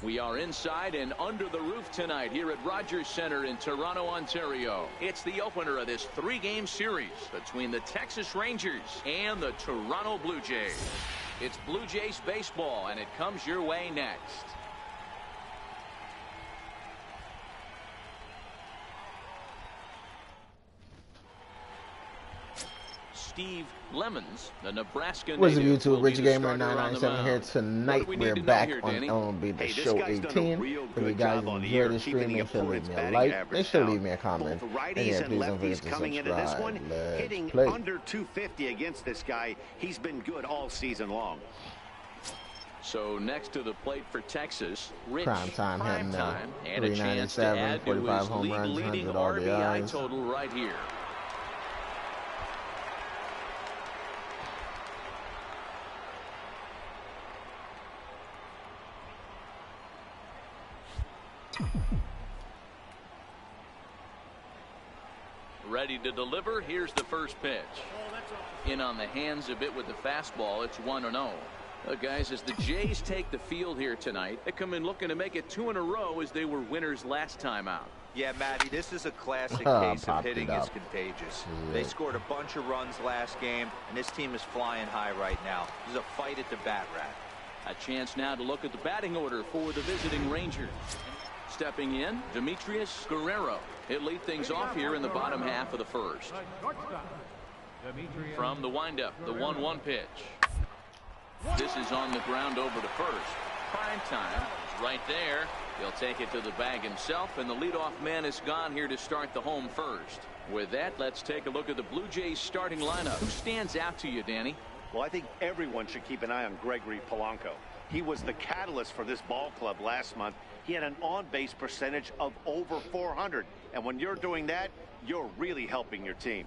We are inside and under the roof tonight here at Rogers Center in Toronto, Ontario. It's the opener of this three-game series between the Texas Rangers and the Toronto Blue Jays. It's Blue Jays baseball, and it comes your way next. Steve Lemons, the Nebraska What's up, native, YouTube? Rich Gamer starter 997 here tonight. We're back on MLB The Show 18. If you guys enjoy the stream, make sure to leave me a like. Make sure to leave me a comment. And yeah, please don't forget to subscribe. Let's play. Under 250 against this guy. He's been good all season long. So next to the plate for Texas, Rich Prime time hitting and a chance to add 45 home runs, 100 RBIs. Total right here. Ready to deliver. Here's the first pitch. In on the hands a bit with the fastball. It's 1-0. Guys, as the Jays take the field here tonight, they come in looking to make it 2 in a row as they were winners last time out. Yeah, Matty, this is a classic case of hitting is contagious. They scored a bunch of runs last game, and this team is flying high right now. This is a fight at the bat rack. A chance now to look at the batting order for the visiting Rangers. Stepping in, Demetrius Guerrero. He'll lead things off here in the bottom half of the first. From the windup, the 1-1 pitch. This is on the ground over to first. Prime time is right there. He'll take it to the bag himself, and the leadoff man is gone here to start the home first. With that, let's take a look at the Blue Jays starting lineup. Who stands out to you, Danny? Well, I think everyone should keep an eye on Gregory Polanco. He was the catalyst for this ball club last month. He had an on-base percentage of over 400. And when you're doing that, you're really helping your team.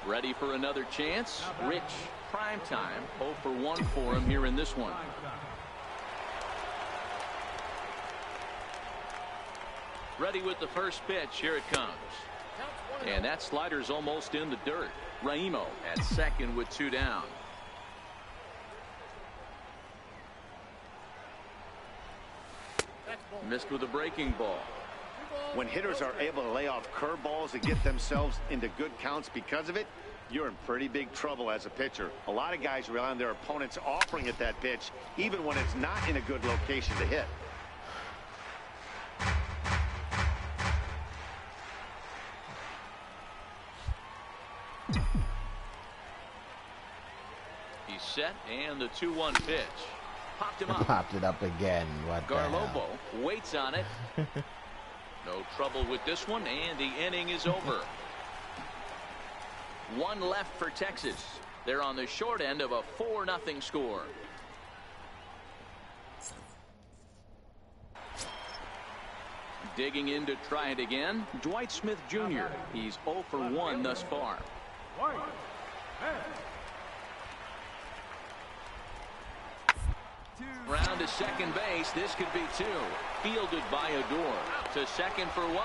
Ready for another chance? Rich, prime time. 0 for 1 for him here in this one. Ready with the first pitch. Here it comes. And that slider's almost in the dirt. Raimo at second with 2 down. Missed with a breaking ball. When hitters are able to lay off curveballs and get themselves into good counts because of it, you're in pretty big trouble as a pitcher. A lot of guys rely on their opponents offering at that pitch, even when it's not in a good location to hit. He's set, and the 2-1 pitch. Popped him up. Popped it up again. What the Garlobo hell? waits on it. No trouble with this one, and the inning is over. 1 left for Texas. They're on the short end of a 4-0 score. Digging in to try it again, Dwight Smith Jr. He's 0 for 1 thus far. Round to second base. This could be 2. Fielded by Odor. To second for 1.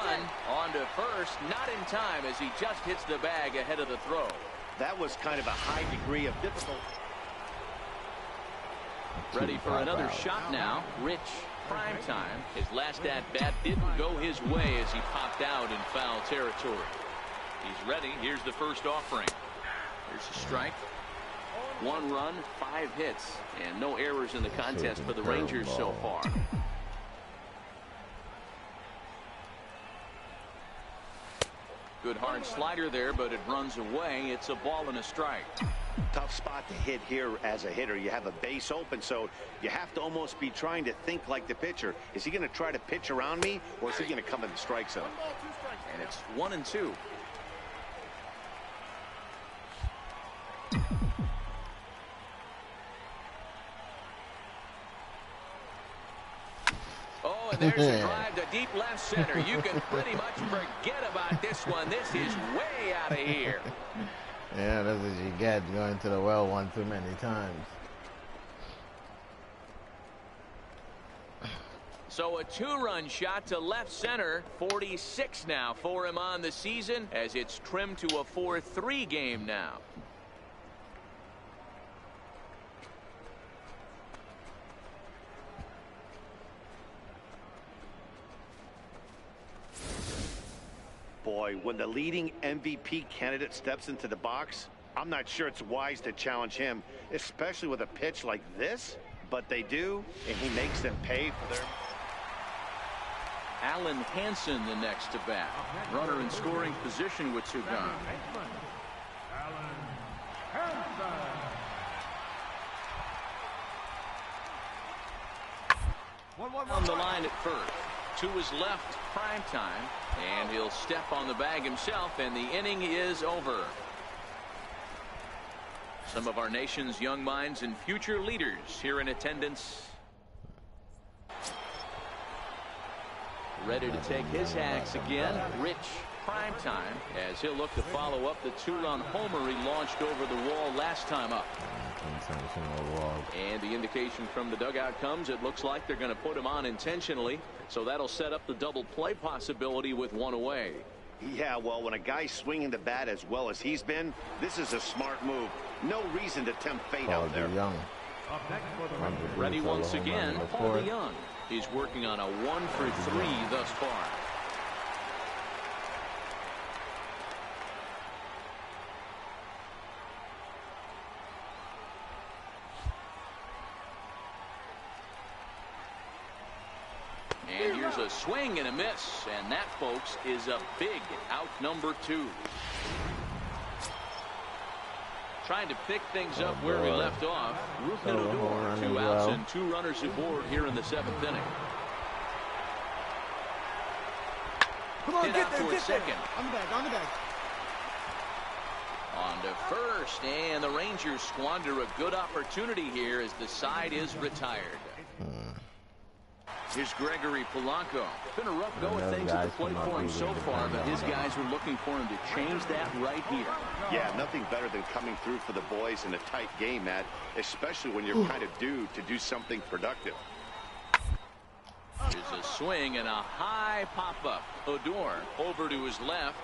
On to first. Not in time as he just hits the bag ahead of the throw. That was kind of a high degree of difficulty. Ready for another shot now. Rich, prime time. His last at-bat didn't go his way as he popped out in foul territory. He's ready. Here's the first offering. Here's a strike. 1 run, 5 hits, and no errors in the contest for the Rangers so far. Good hard slider there, but it runs away. It's a ball and a strike. Tough spot to hit here as a hitter. You have a base open, so you have to almost be trying to think like the pitcher. Is he going to try to pitch around me, or is he going to come in the strike zone? And it's 1-2. Oh, and there's a drive to deep left center. You can pretty much forget about this one. This is way out of here. Yeah, that's what you get going to the well one too many times. So a 2-run shot to left center. 46 now for him on the season as it's trimmed to a 4-3 game now. boy, when the leading MVP candidate steps into the box, I'm not sure it's wise to challenge him, especially with a pitch like this. But they do, and he makes them pay for their... Alan Hansen the next to bat. Runner in scoring position with two gone. On the line at first. To his left, prime time, and he'll step on the bag himself, and the inning is over. Some of our nation's young minds and future leaders here in attendance. Ready to take his hacks again. Rich Primetime, as he'll look to follow up the two-run homer he launched over the wall last time up. And the indication from the dugout comes, it looks like they're going to put him on intentionally, so that'll set up the double play possibility with one away. Yeah, well, when a guy's swinging the bat as well as he's been, this is a smart move. No reason to tempt fate out there. Young. Ready once again, Paul DeYoung. He's working on a 1-for-3 thus far. And here's a swing and a miss, and that, folks, is a big out number 2. Trying to pick things up where we left off. Rougned Odor, 2 outs and 2 runners aboard here in the 7th inning. Come on, Hit get out there, toward second. On the bag. On to first, and the Rangers squander a good opportunity here as the side is retired. Here's Gregory Polanco. Been a rough go of things at the plate for him so far, but his guys are looking for him to change that right here. Yeah, nothing better than coming through for the boys in a tight game, Matt, especially when you're kind of due to do something productive. Here's a swing and a high pop-up. Odor over to his left.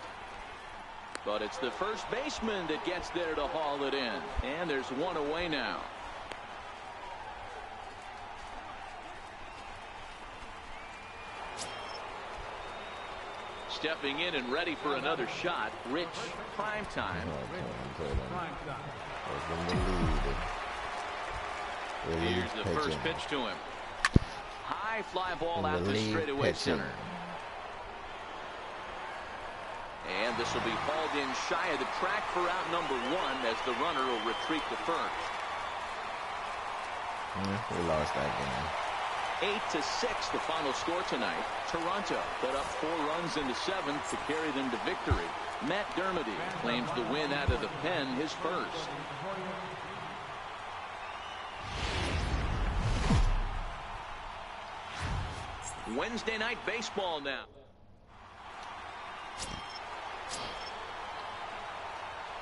But it's the first baseman that gets there to haul it in. And there's one away now. Stepping in and ready for another shot, Rich Primetime. Here's the first pitch to him. High fly ball out to straightaway center. And this will be hauled in shy of the track for out number 1 as the runner will retreat to first. We lost that game. 8-6 the final score tonight. Toronto put up 4 runs in the 7th to carry them to victory. Matt Dermody claims the win out of the pen, his first. Wednesday night baseball now.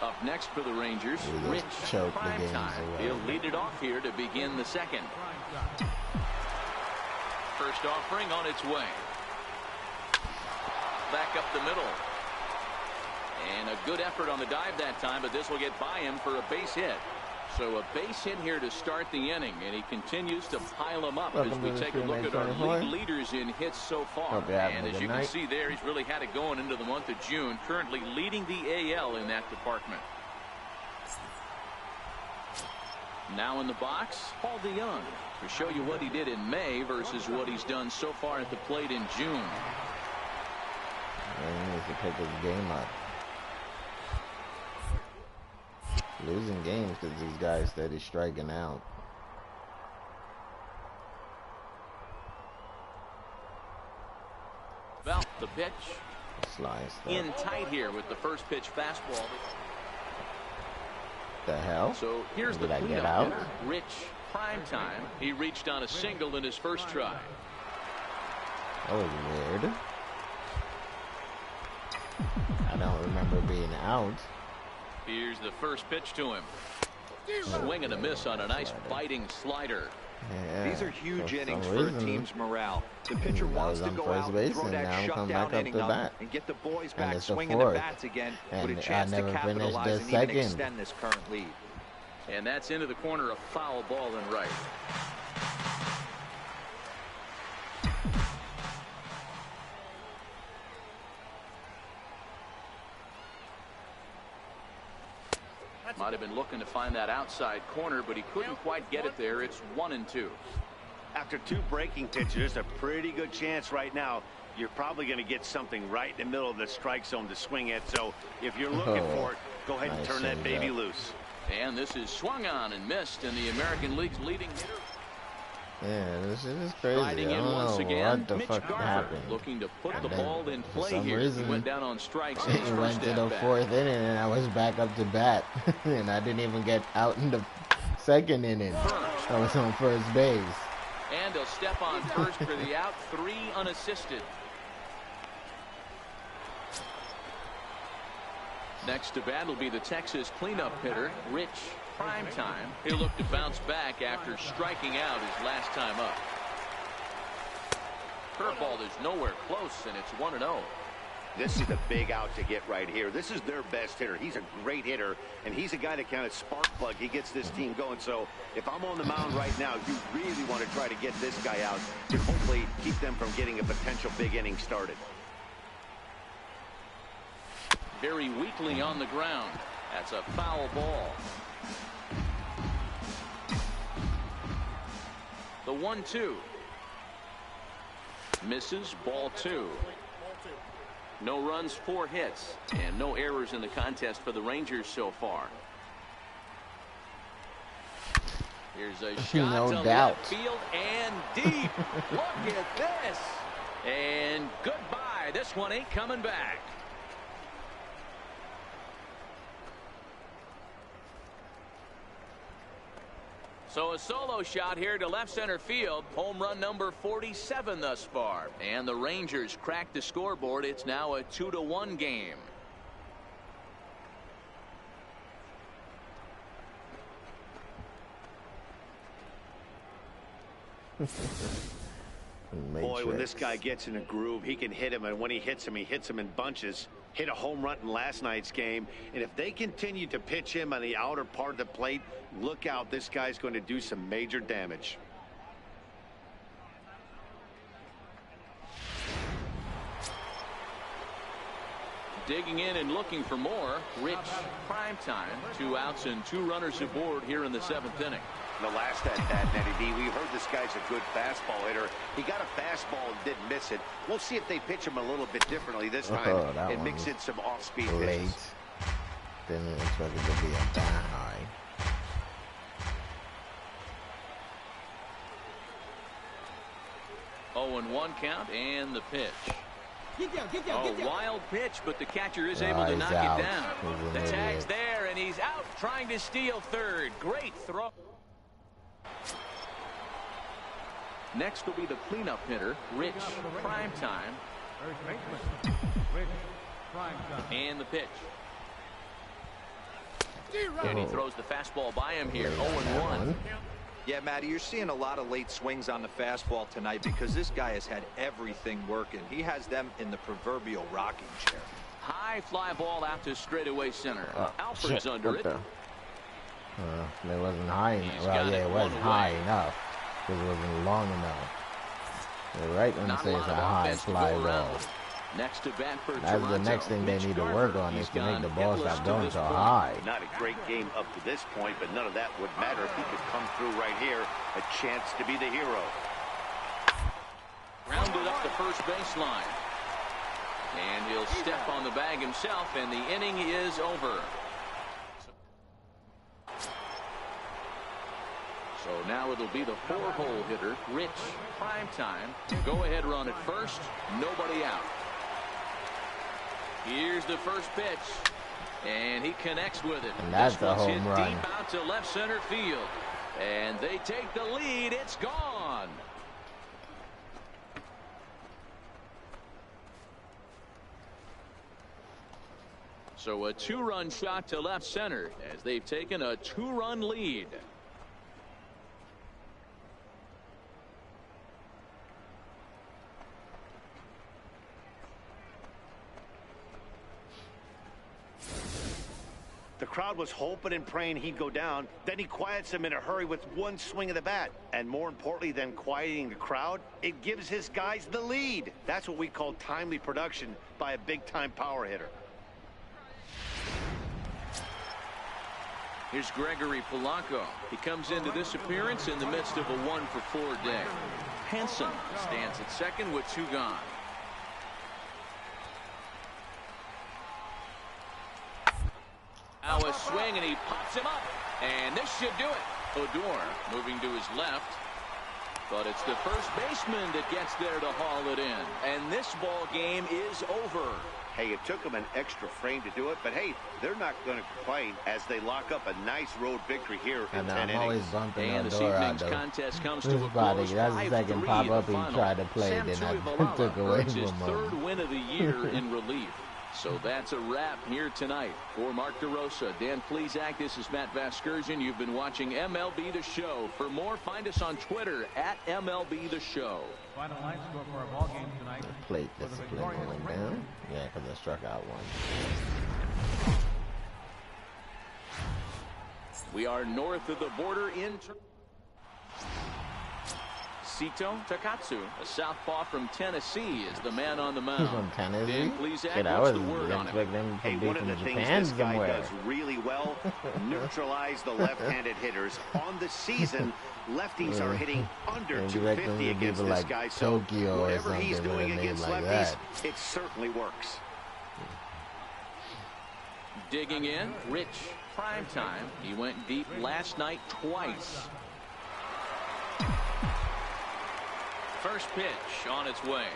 Up next for the Rangers, Rich Primetime. He'll lead it off here to begin the 2nd. First offering on its way. Back up the middle. And a good effort on the dive that time, but this will get by him for a base hit. So a base hit here to start the inning, and he continues to pile them up as we take a look at our league leaders in hits so far. And as you can see there, he's really had it going into the month of June, currently leading the AL in that department. Now in the box, Paul DeYoung, to show you what he did in May versus what he's done so far at the plate in June. He needs to pick his game up. Losing games because these guys steady striking out. Well, the pitch Slice in tight here with the first pitch fastball. The hell? So here's the cleanup hitter, Rich Primetime. He reached on a single in his first try. That was weird. I don't remember being out. Here's the first pitch to him. Swing and a miss on a nice biting slider. Yeah, these are huge innings for a team's morale. The pitcher wants to go out and throw that shutdown inning up and get the boys back swinging the bats again with a chance to capitalize and even extend this current lead. And that's into the corner, a foul ball and right. Might have been looking to find that outside corner, but he couldn't quite get it there. It's 1-2. After 2 breaking pitches, there's a pretty good chance right now you're probably going to get something right in the middle of the strike zone to swing at. So if you're looking for it, go ahead and turn that baby loose. And this is swung on and missed, and the American League's leading hitter. Yeah, this is crazy. Riding in once again, Mitch Garver looking to put the ball in play here. He went down on strikes. He went to the 4th inning, and I was back up to bat, and I didn't even get out in the 2nd inning. I was on first base. And he'll step on first for the out, 3 unassisted. Next to bat will be the Texas cleanup hitter, Rich Primetime. He'll look to bounce back after striking out his last time up. Curveball is nowhere close, and it's 1-0. This is the big out to get right here. This is their best hitter. He's a great hitter, and he's a guy that kind of spark plug. He gets this team going. So if I'm on the mound right now, you really want to try to get this guy out to hopefully keep them from getting a potential big inning started. Very weakly on the ground. That's a foul ball. The 1-2. Misses, ball 2. No runs, 4 hits, and no errors in the contest for the Rangers so far. Here's a shot no to doubt. left field and deep. Look at this. And goodbye. This one ain't coming back. So a solo shot here to left center field. Home run number 47 thus far. And the Rangers cracked the scoreboard. It's now a 2-1 game. Boy, when this guy gets in a groove, he can hit him, and when he hits him in bunches. Hit a home run in last night's game, and if they continue to pitch him on the outer part of the plate, look out, this guy's going to do some major damage. Digging in and looking for more, Rich Primetime. 2 outs and 2 runners aboard here in the 7th inning. The last at-bat, Nettie D, we heard this guy's a good fastball hitter. He got a fastball and didn't miss it. We'll see if they pitch him a little bit differently this time and mix in some off-speed pitches. Didn't expect it to be a that high. Oh, and 1 count, and the pitch. Get down. Wild pitch, but the catcher is able to knock it down. The tag's there, and he's out trying to steal third. Great throw. Next will be the cleanup hitter, Rich Primetime. And the pitch. And he throws the fastball by him here, 0-1. Yeah, Matty, you're seeing a lot of late swings on the fastball tonight because this guy has had everything working. He has them in the proverbial rocking chair. High fly ball out to straightaway center. Alfred's under it. It wasn't high enough. Well, yeah, it wasn't high enough because it wasn't long enough. You're right when it says a high fly ball. Next to bat for That's the next thing they need to work on is to make the ball stop going so high. Not a great game up to this point, but none of that would matter if he could come through right here. A chance to be the hero. Rounded up the first baseline. And he'll step on the bag himself, and the inning is over. So now it'll be the 4-hole hitter, Rich Primetime. Go ahead run at first. Nobody out. Here's the first pitch. And he connects with it. And that's a home run. Deep out to left center field. And they take the lead. It's gone. So a 2-run shot to left center as they've taken a 2-run lead. The crowd was hoping and praying he'd go down. Then he quiets them in a hurry with one swing of the bat. And more importantly than quieting the crowd, it gives his guys the lead. That's what we call timely production by a big-time power hitter. Here's Gregory Polanco. He comes into this appearance in the midst of a 1-for-4 day. Hanson stands at second with 2 gone. Now a swing, and he pops him up. And this should do it. Odor moving to his left. But it's the first baseman that gets there to haul it in. And this ball game is over. Hey, it took them an extra frame to do it, but hey, they're not going to complain as they lock up a nice road victory here in 10 innings. Always bumping and Odor out, though. Contest comes to a body. close. That's the second pop-up he tried to play, then I took away from him. His 3rd win of the year in relief. So that's a wrap here tonight. For Mark DeRosa, Dan Plesac, this is Matt Vasgersian. You've been watching MLB The Show. For more, find us on Twitter at MLB The Show. Final line score for our ball game tonight. Plate discipline going down. Yeah, because I struck out one. We are north of the border in Sito Takatsu, a southpaw from Tennessee, is the man on the mound. He's from Tennessee? Dan Plesac, Shit, I what's was the word on expecting him to Hey, be one of from the things Japan this guy somewhere. does really well, neutralize the left-handed hitters. On the season, lefties are hitting under 250 against this like guy. So Tokyo whatever or he's something doing with a name against like lefties, that. it certainly works. Digging in, Rich Primetime. He went deep last night twice. First pitch on its way.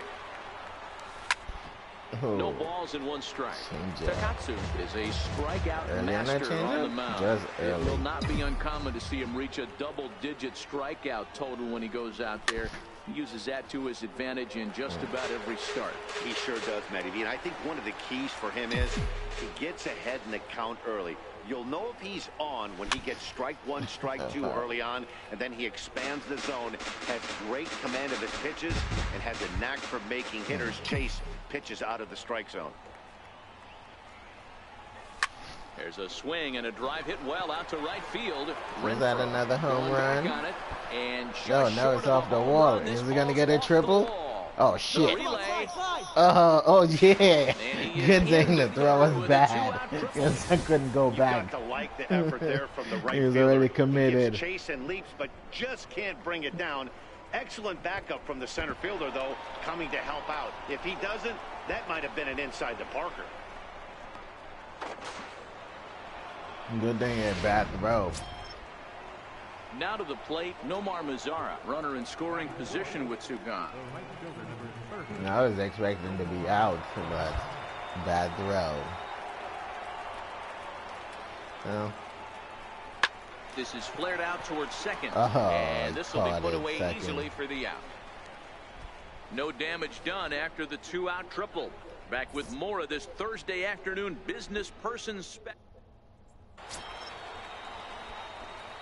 Oh. No balls and 1 strike. Changeup. Takatsu is a strikeout Early master on on the mound. Just It early. will not be uncommon to see him reach a double-digit strikeout total when he goes out there. He uses that to his advantage in just about every start. He sure does, Matty V. And I think one of the keys for him is he gets ahead in the count early. You'll know if he's on when he gets strike 1, strike 2 early on, and then he expands the zone, has great command of his pitches, and has a knack for making hitters chase pitches out of the strike zone. There's a swing and a drive hit well out to right field. Was that another home run? On it, and No, it's off the wall. Is he going to get a triple? Oh, shit. Relay. Oh, yeah. Good thing the throw was bad. Because I couldn't go back. You've got to like the effort there from the right He was fielder. already committed. He gets chase and leaps, but just can't bring it down. Excellent backup from the center fielder, though, coming to help out. If he doesn't, that might have been an inside to Parker. Good thing at bat throw. Now to the plate, Nomar Mazara, runner in scoring position with 2 gone. I was expecting to be out, but bad throw. Well, this is flared out towards second, oh, and this will be put away second. easily for the out. No damage done after the 2-out triple. Back with more of this Thursday afternoon business person spec.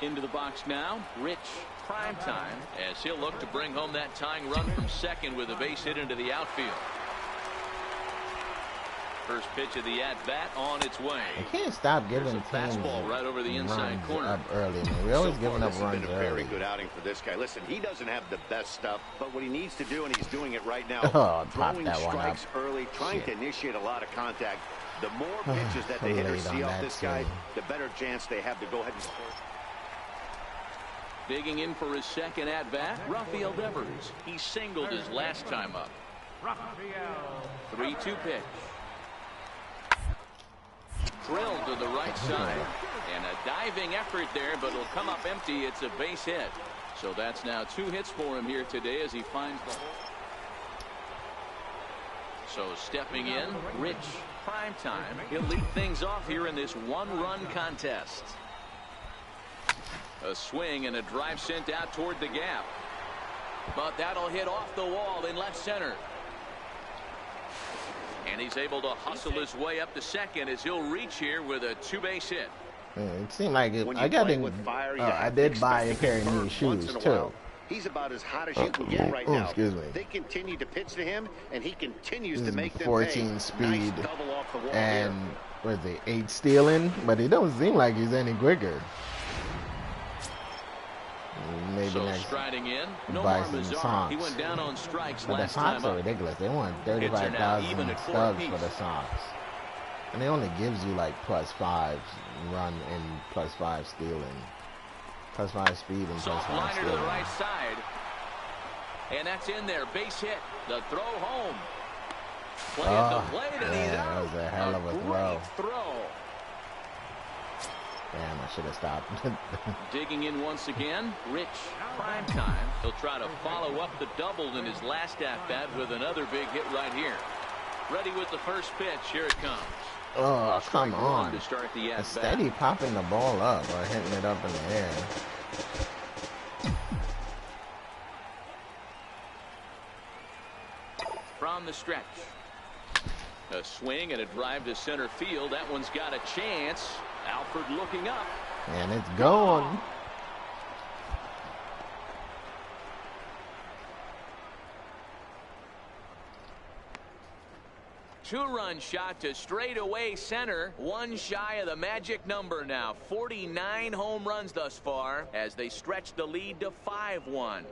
Into the box now, Rich Primetime, as he'll look to bring home that tying run from second with a base hit into the outfield. First pitch of the at-bat on its way. I can't stop giving teams fastball right over the inside runs corner. up early, man. We're always giving up runs This has been a early. very good outing for this guy. Listen, he doesn't have the best stuff, but what he needs to do, and he's doing it right now, throwing that one strikes up. early, trying to initiate a lot of contact. The more pitches that the hitters see off this guy, the better chance they have to go ahead and score. Digging in for his second at-bat, Rafael Devers. He singled his last time up. 3-2 pitch. Drilled to the right side. And a diving effort there, but it'll come up empty. It's a base hit. So that's now 2 hits for him here today as he finds the hole. So stepping in, Rich Primetime. He'll lead things off here in this 1-run contest. A swing and a drive sent out toward the gap. But that'll hit off the wall in left center. And he's able to hustle his way up to second as he'll reach here with a 2-base hit. It seemed like it, I did buy a pair of new shoes too. He's about as hot as you can get right now. Excuse me. They continue to pitch to him, and he continues to make them 14 pay. speed Nice double off the wall and here. was it 8 stealing? But it don't seem like he's any quicker. Maybe so next striding in, buy Nomar some Mazara. socks. He went down on strikes But the last socks time are up. ridiculous. They want Hits are now even $35,000 at 4 stubs apiece. for the socks. And it only gives you like +5 run and +5 stealing. +5 speed and +5 liner stealing. to the right side. And that's in there. Base hit. The throw home. Playing the plate, and he's out. That was a hell of a throw. Throw. Damn, I should have stopped. Digging in once again, Rich. Prime time. He'll try to follow up the double in his last at-bat with another big hit right here. Ready with the first pitch. Here it comes. Oh, come on. To start the at-bat. Steady popping the ball up or hitting it up in the air. From the stretch. A swing and a drive to center field. That one's got a chance. Alford looking up. And it's going. Two-run shot to straightaway center. One shy of the magic number now. 49 home runs thus far as they stretch the lead to 5-1.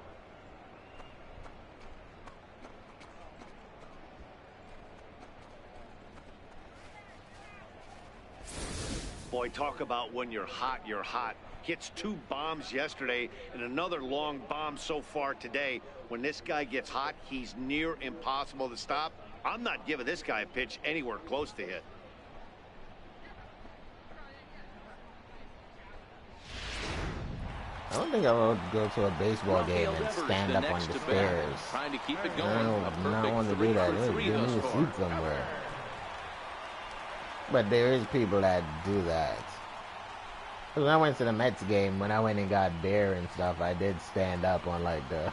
Boy, talk about when you're hot, you're hot. Hits 2 bombs yesterday and another long bomb so far today. When this guy gets hot, he's near impossible to stop. I'm not giving this guy a pitch anywhere close to hit. I don't think I would go to a baseball game and stand up on the stairs. Trying to keep it going. I do not want to do that. Give me a seat somewhere. But there is people that do that. Because when I went to the Mets game, when I went and got beer and stuff, I did stand up on like the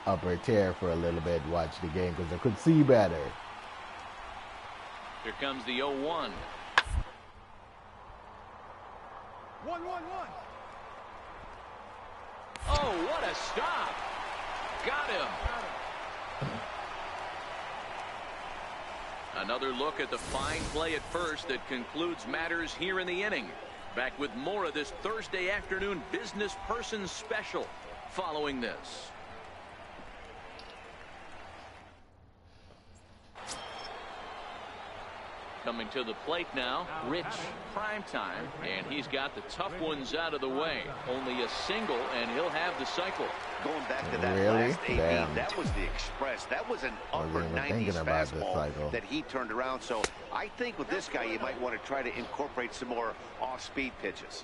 upper tier for a little bit, watch the game because I could see better. Here comes the 0-1. 1-1-1. Oh, what a stop. Got him. Another look at the fine play at first that concludes matters here in the inning. Back with more of this Thursday afternoon business person special following this. Coming to the plate now, Rich. Prime time, and he's got the tough ones out of the way. Only a single, and he'll have the cycle. Going back to that last AB, that was the express. That was an upper 90s fastball that he turned around. So I think with this guy, you might want to try to incorporate some more off-speed pitches.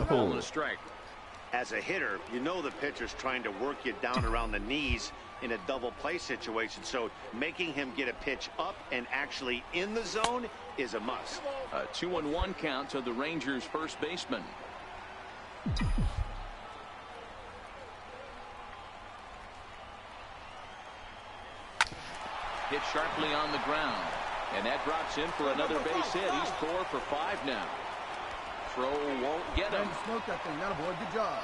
Ball and a strike. As a hitter, you know the pitcher's trying to work you down around the knees in a double play situation. So making him get a pitch up and actually in the zone is a must. A 2-1 count to the Rangers' first baseman. Hit sharply on the ground. And that drops in for another base hit. He's 4 for 5 now. Throw won't get him. Smoke that thing. Not a boy. Good job.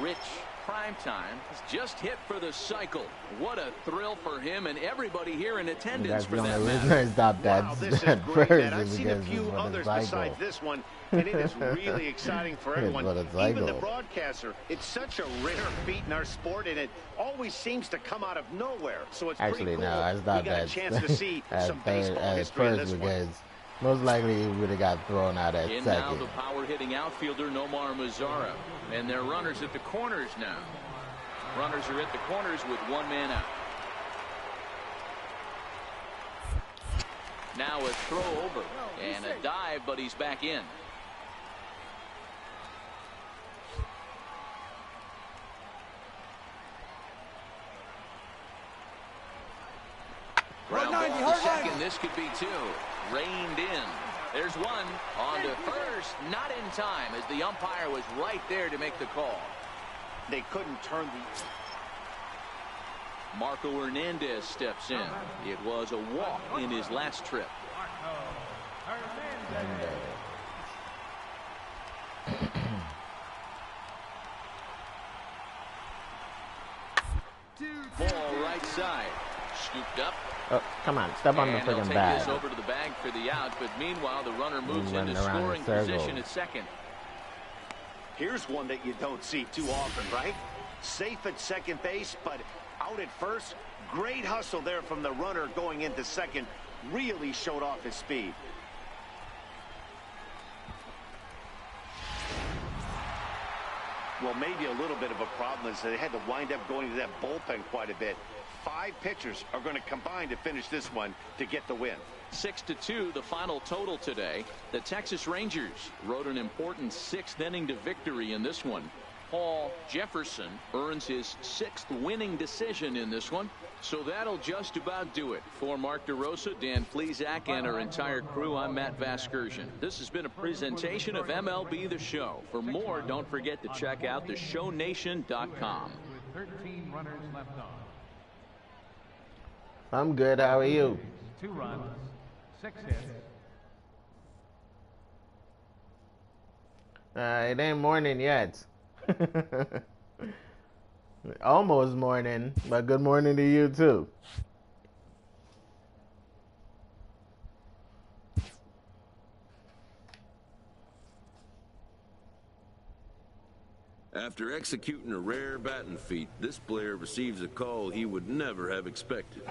Rich. Prime time has just hit for the cycle. What a thrill for him and everybody here in attendance for that matter. Wow, this is great, man. I've seen a few others besides this one, and it is really exciting for everyone, even the broadcaster. It's such a rare feat in our sport, and it always seems to come out of nowhere. So it's actually, pretty cool. No, it's not we got that. a chance to see some baseball history in this because one. most likely he would have got thrown out at in second. Now the power-hitting outfielder Nomar Mazara. And they're runners at the corners now. Runners are at the corners with one man out. Now a throw over and a dive, but he's back in. Ground ball to second. This could be 2. Reined in. There's one on to first, not in time, as the umpire was right there to make the call. They couldn't turn the... Marco Hernandez steps in. It was a walk in his last trip. Ball right side. Scooped up Oh, come on, step on the freaking bag. This over to the bag for the out, but meanwhile the runner moves into scoring position at second. Here's one that you don't see too often, right? Safe at second base, but out at first. Great hustle there from the runner going into second. Really showed off his speed. Well, maybe a little bit of a problem is they had to wind up going to that bullpen quite a bit. 5 pitchers are going to combine to finish this one to get the win. 6-2, the final total today. The Texas Rangers rode an important 6th inning to victory in this one. Paul Jefferson earns his 6th winning decision in this one. So that'll just about do it. For Mark DeRosa, Dan Plesac, and our entire crew, I'm Matt Vasgersian. This has been a presentation of MLB The Show. For more, don't forget to check out theshownation.com. With 13 runners left on. I'm good. How are you? 2 runs, 6 hits. It ain't morning yet. Almost morning, but good morning to you too. After executing a rare batting feat, this player receives a call he would never have expected.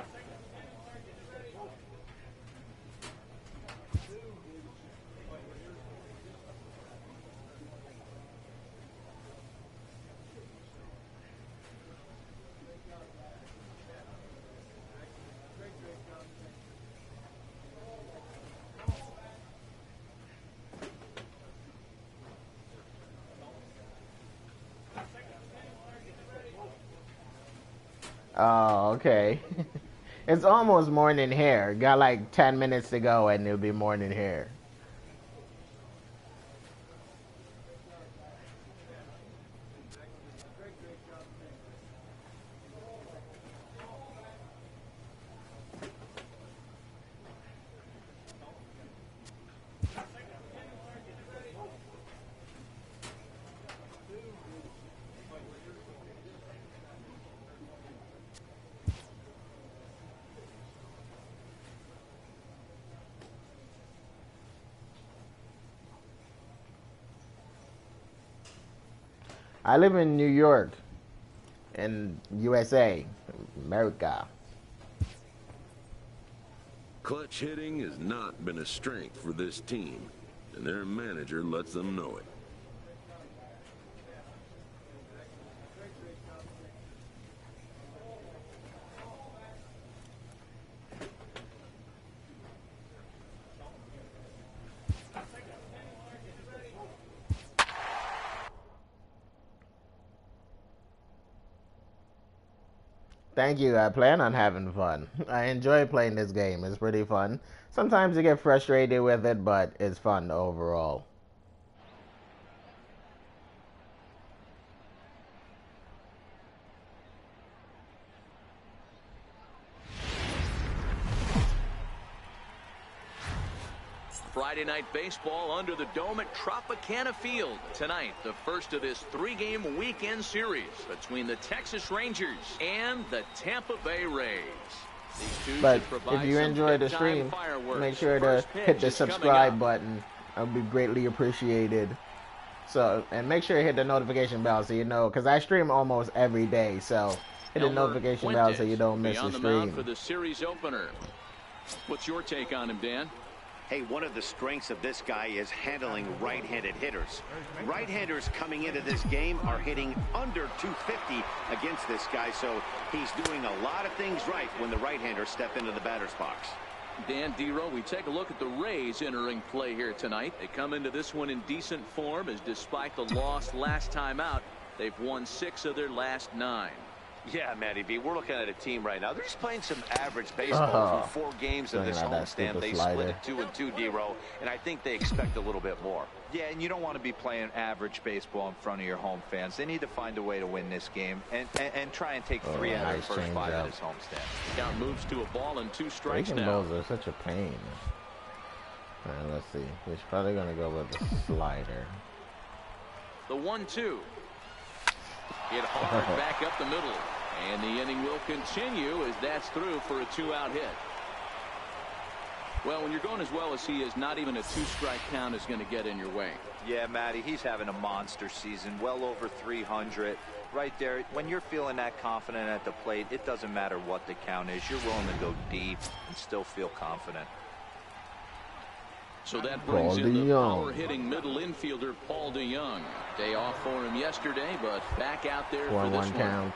Oh, okay. It's almost morning here. Got like 10 minutes to go and it'll be morning here. I live in New York, in USA, America. Clutch hitting has not been a strength for this team, and their manager lets them know it. Thank you. I plan on having fun. I enjoy playing this game. It's pretty fun. Sometimes you get frustrated with it, but it's fun overall. Friday night baseball under the dome at Tropicana Field. Tonight, the first of this 3-game weekend series between the Texas Rangers and the Tampa Bay Rays. But if you enjoy the stream, make sure to hit the subscribe button. It would be greatly appreciated. So, and make sure you hit the notification bell so you know, because I stream almost every day. So hit the notification bell so you don't miss the stream. For the series opener. What's your take on him, Dan? Hey, one of the strengths of this guy is handling right-handed hitters. Right-handers coming into this game are hitting under 250 against this guy, so he's doing a lot of things right when the right-handers step into the batter's box. Dan Dero, we take a look at the Rays entering play here tonight. They come into this one in decent form, as despite the loss last time out, they've won 6 of their last 9. Yeah, Matty B, we're looking at a team right now. They're just playing some average baseball through 4 games of this homestand. They split it 2-2, D-Row, and I think they expect a little bit more. Yeah, and you don't want to be playing average baseball in front of your home fans. They need to find a way to win this game and try and take 3 out of the first 5 at his homestand. Count moves to a ball and 2 strikes breaking now. balls are such a pain. All right, let's see. He's probably going to go with the slider. The 1-2. Hit hard back up the middle. And the inning will continue as that's through for a 2-out hit. Well, when you're going as well as he is, not even a 2-strike count is going to get in your way. Yeah, Matty, he's having a monster season, well over 300. Right there, when you're feeling that confident at the plate, it doesn't matter what the count is. You're willing to go deep and still feel confident. So that brings in the power-hitting middle infielder, Paul DeJong. Day off for him yesterday, but back out there for this one. 1-1 count.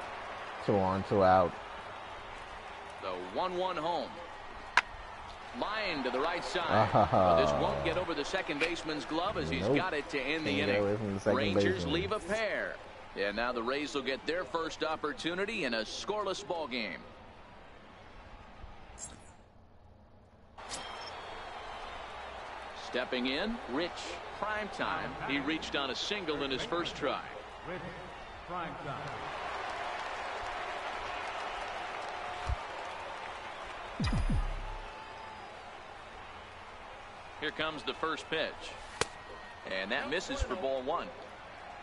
2 on, 2 out. The 1-1 home. Line to the right side. But this won't get over the second baseman's glove as he's got it to end the inning. Rangers leave a pair. And now the Rays will get their first opportunity in a scoreless ball game. Stepping in, Rich Primetime. He reached on a single in his first try. Rich Primetime. Here comes the first pitch. And that misses for ball 1.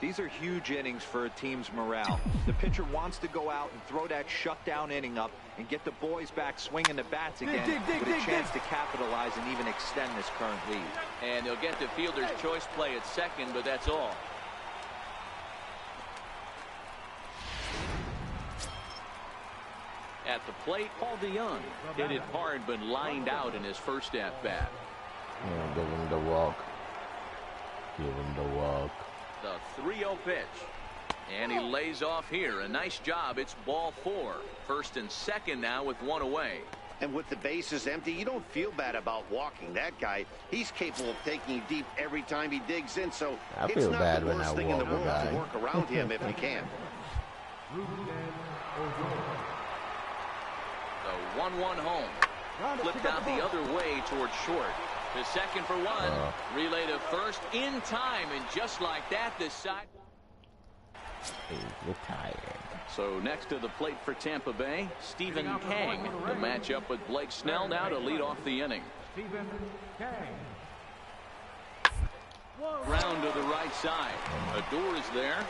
These are huge innings for a team's morale. The pitcher wants to go out and throw that shutdown inning up and get the boys back swinging the bats again with a chance to capitalize and even extend this current lead. And they'll get the fielder's choice play at second, but that's all. At the plate, Paul DeJong hit it hard but lined out in his first at-bat. Yeah, give him the walk. Give him the walk. The 3-0 pitch. And he lays off here. A nice job. It's ball 4. First and second now with 1 away. And with the bases empty, you don't feel bad about walking that guy. He's capable of taking you deep every time he digs in. So I it's feel not bad the when worst I thing in the walk a world guy. to work around him if you can. The 1-1 home. Flipped out the other way towards short. To second for 1. Relay to first in time. And just like that, this side. He's retired. So next to the plate for Tampa Bay, Stephen Kang will match up with Blake Snell now to lead off the inning. Stephen Kang. Ground to the right side. Odor is there.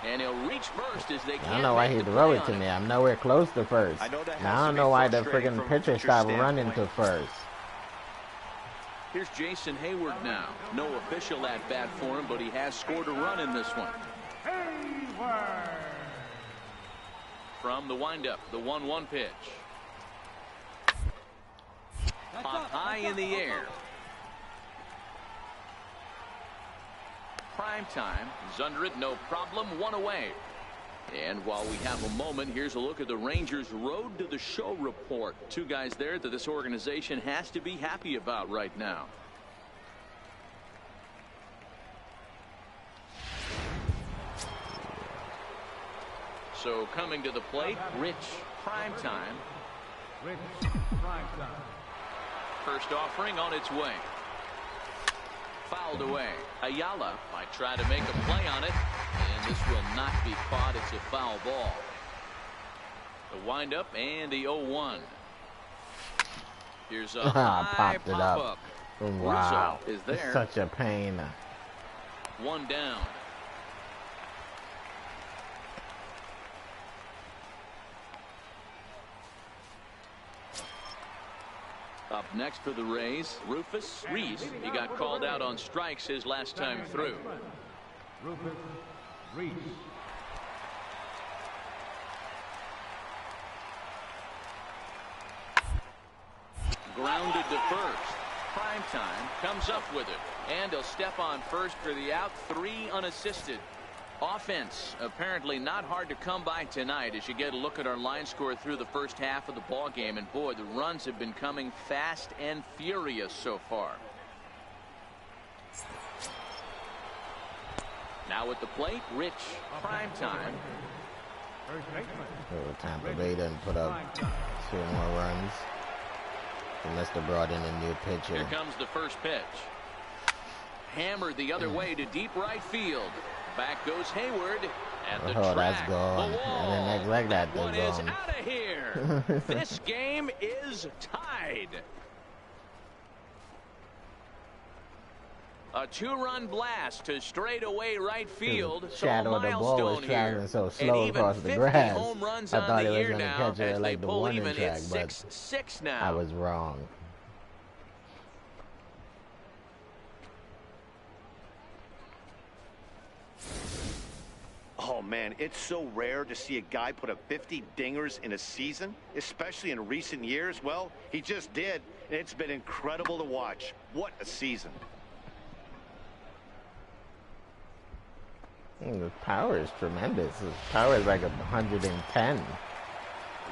And he'll reach first as they can't. I don't know why he threw it to me. I'm nowhere close to first. Now I don't know why the freaking pitcher stopped running to first. Here's Jason Hayward now. No official at bat for him, but he has scored a run in this one. Hayward. From the windup, the 1-1 pitch. Hot high in the air. Prime time is under it, no problem, 1 away. And while we have a moment, here's a look at the Rangers' road to the show report. 2 guys there that this organization has to be happy about right now. So coming to the plate, Rich Primetime. Rich Primetime. First offering on its way. Fouled away. Ayala might try to make a play on it, and this will not be caught. It's a foul ball. The windup and the 0-1. Here's a high popped it up. Wow, Rizzo is there. It's such a pain. 1 down. Up next for the Rays, Rufus Reese. He got called out on strikes his last time through. Rufus Reese. Grounded to first. Primetime comes up with it. And he'll step on first for the out. 3 unassisted. Offense apparently not hard to come by tonight as you get a look at our line score through the first half of the ball game. And boy, the runs have been coming fast and furious so far. Now at the plate, Rich Primetime. First baseman. Oh, Tampa Bay didn't put up 2 more runs. They must have brought in a new pitcher. Here comes the first pitch. Hammered the other way to deep right field. Back goes Hayward at the track. That's gone. And then next like that, One they're is gone. out of here. This game is tied. A two-run blast to straightaway right field. So a Shadow of the ball was milestone here. traveling so And slow even across the 50 grass. home runs I on thought the it was year going to now catch her as they like the pull warning even. track, It's but 6-6 now. I was wrong. Oh, man, it's so rare to see a guy put up 50 dingers in a season, especially in recent years. Well, he just did, and it's been incredible to watch. What a season. His power is tremendous. His power is like 110.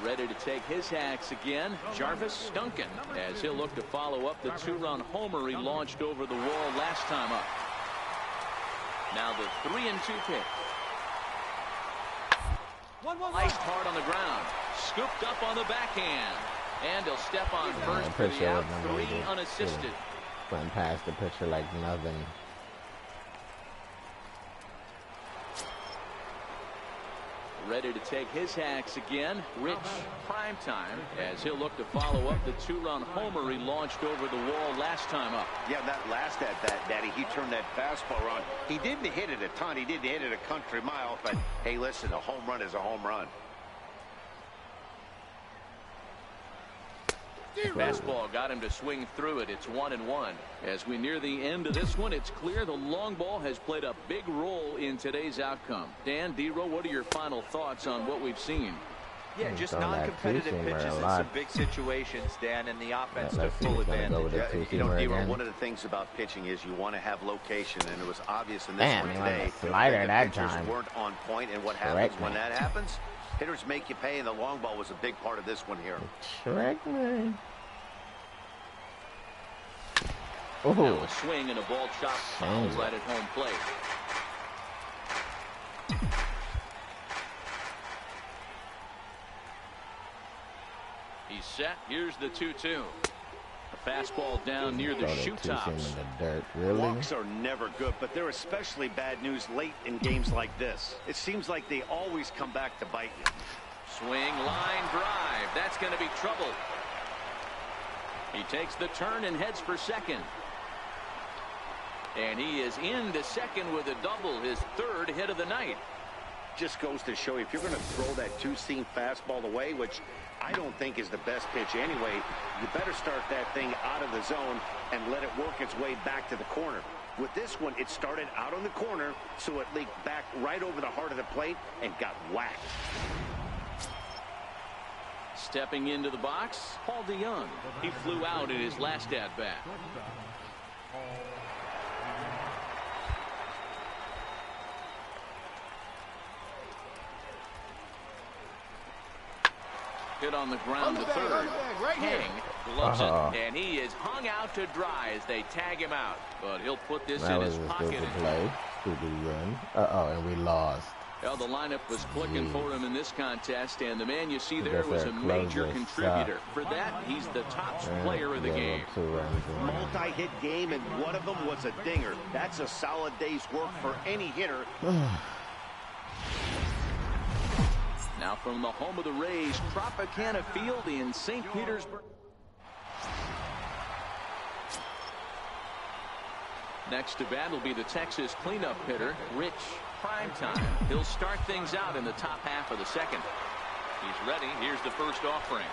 Ready to take his hacks again, Jarvis Duncan, as he'll look to follow up the two-run homer he launched over the wall last time up. Now the 3-2 pitch. Iced hard on the ground. Scooped up on the backhand. And he'll step on first for the out. 3 unassisted. Went past the pitcher like nothing. Ready to take his hacks again, Rich Primetime, as he'll look to follow up the two-run homer he launched over the wall last time up. Yeah, that last at-bat, Daddy, he turned that fastball around. He didn't hit it a ton. He didn't hit it a country mile. But, hey, listen, a home run is a home run. Fastball got him to swing through it. It's 1-1. As we near the end of this one, it's clear the long ball has played a big role in today's outcome. Dan, D-Row, what are your final thoughts on what we've seen? Yeah, just non-competitive pitches in some big situations, Dan, and the offense to full advantage. You know, D-Row, one of the things about pitching is you want to have location, and it was obvious in this one today. Slider that pitchers time weren't on point, and what happens when that happens? Hitters make you pay, and the long ball was a big part of this one here. Shrek me. Now a swing and a ball chopped foul right at home plate. He's set. Here's the 2-2. A fastball down near the shoe tops. Walks are never good, but they're especially bad news late in games like this. It seems like they always come back to bite you. Swing, line drive. That's going to be trouble. He takes the turn and heads for second. And he is into second with a double, his third hit of the night. Just goes to show you, if you're going to throw that two-seam fastball away, which I don't think is the best pitch anyway, you better start that thing out of the zone and let it work its way back to the corner. With this one, it started out on the corner, so it leaked back right over the heart of the plate and got whacked. Stepping into the box, Paul DeYoung. He flew out in his last at-bat. Hit on the ground to third. Hang gloves it, and he is hung out to dry as they tag him out. But he'll put this in his pocket. Stupid run. And we lost. Well, the lineup was clicking for him in this contest, and the man you see there was a major contributor. For that, he's the top player of the game. Multi-hit game, and one of them was a dinger. That's a solid day's work for any hitter. Now from the home of the Rays, Tropicana Field in St. Petersburg. Next to bat will be the Texas cleanup hitter, Rich Primetime. He'll start things out in the top half of the second. He's ready. Here's the first offering.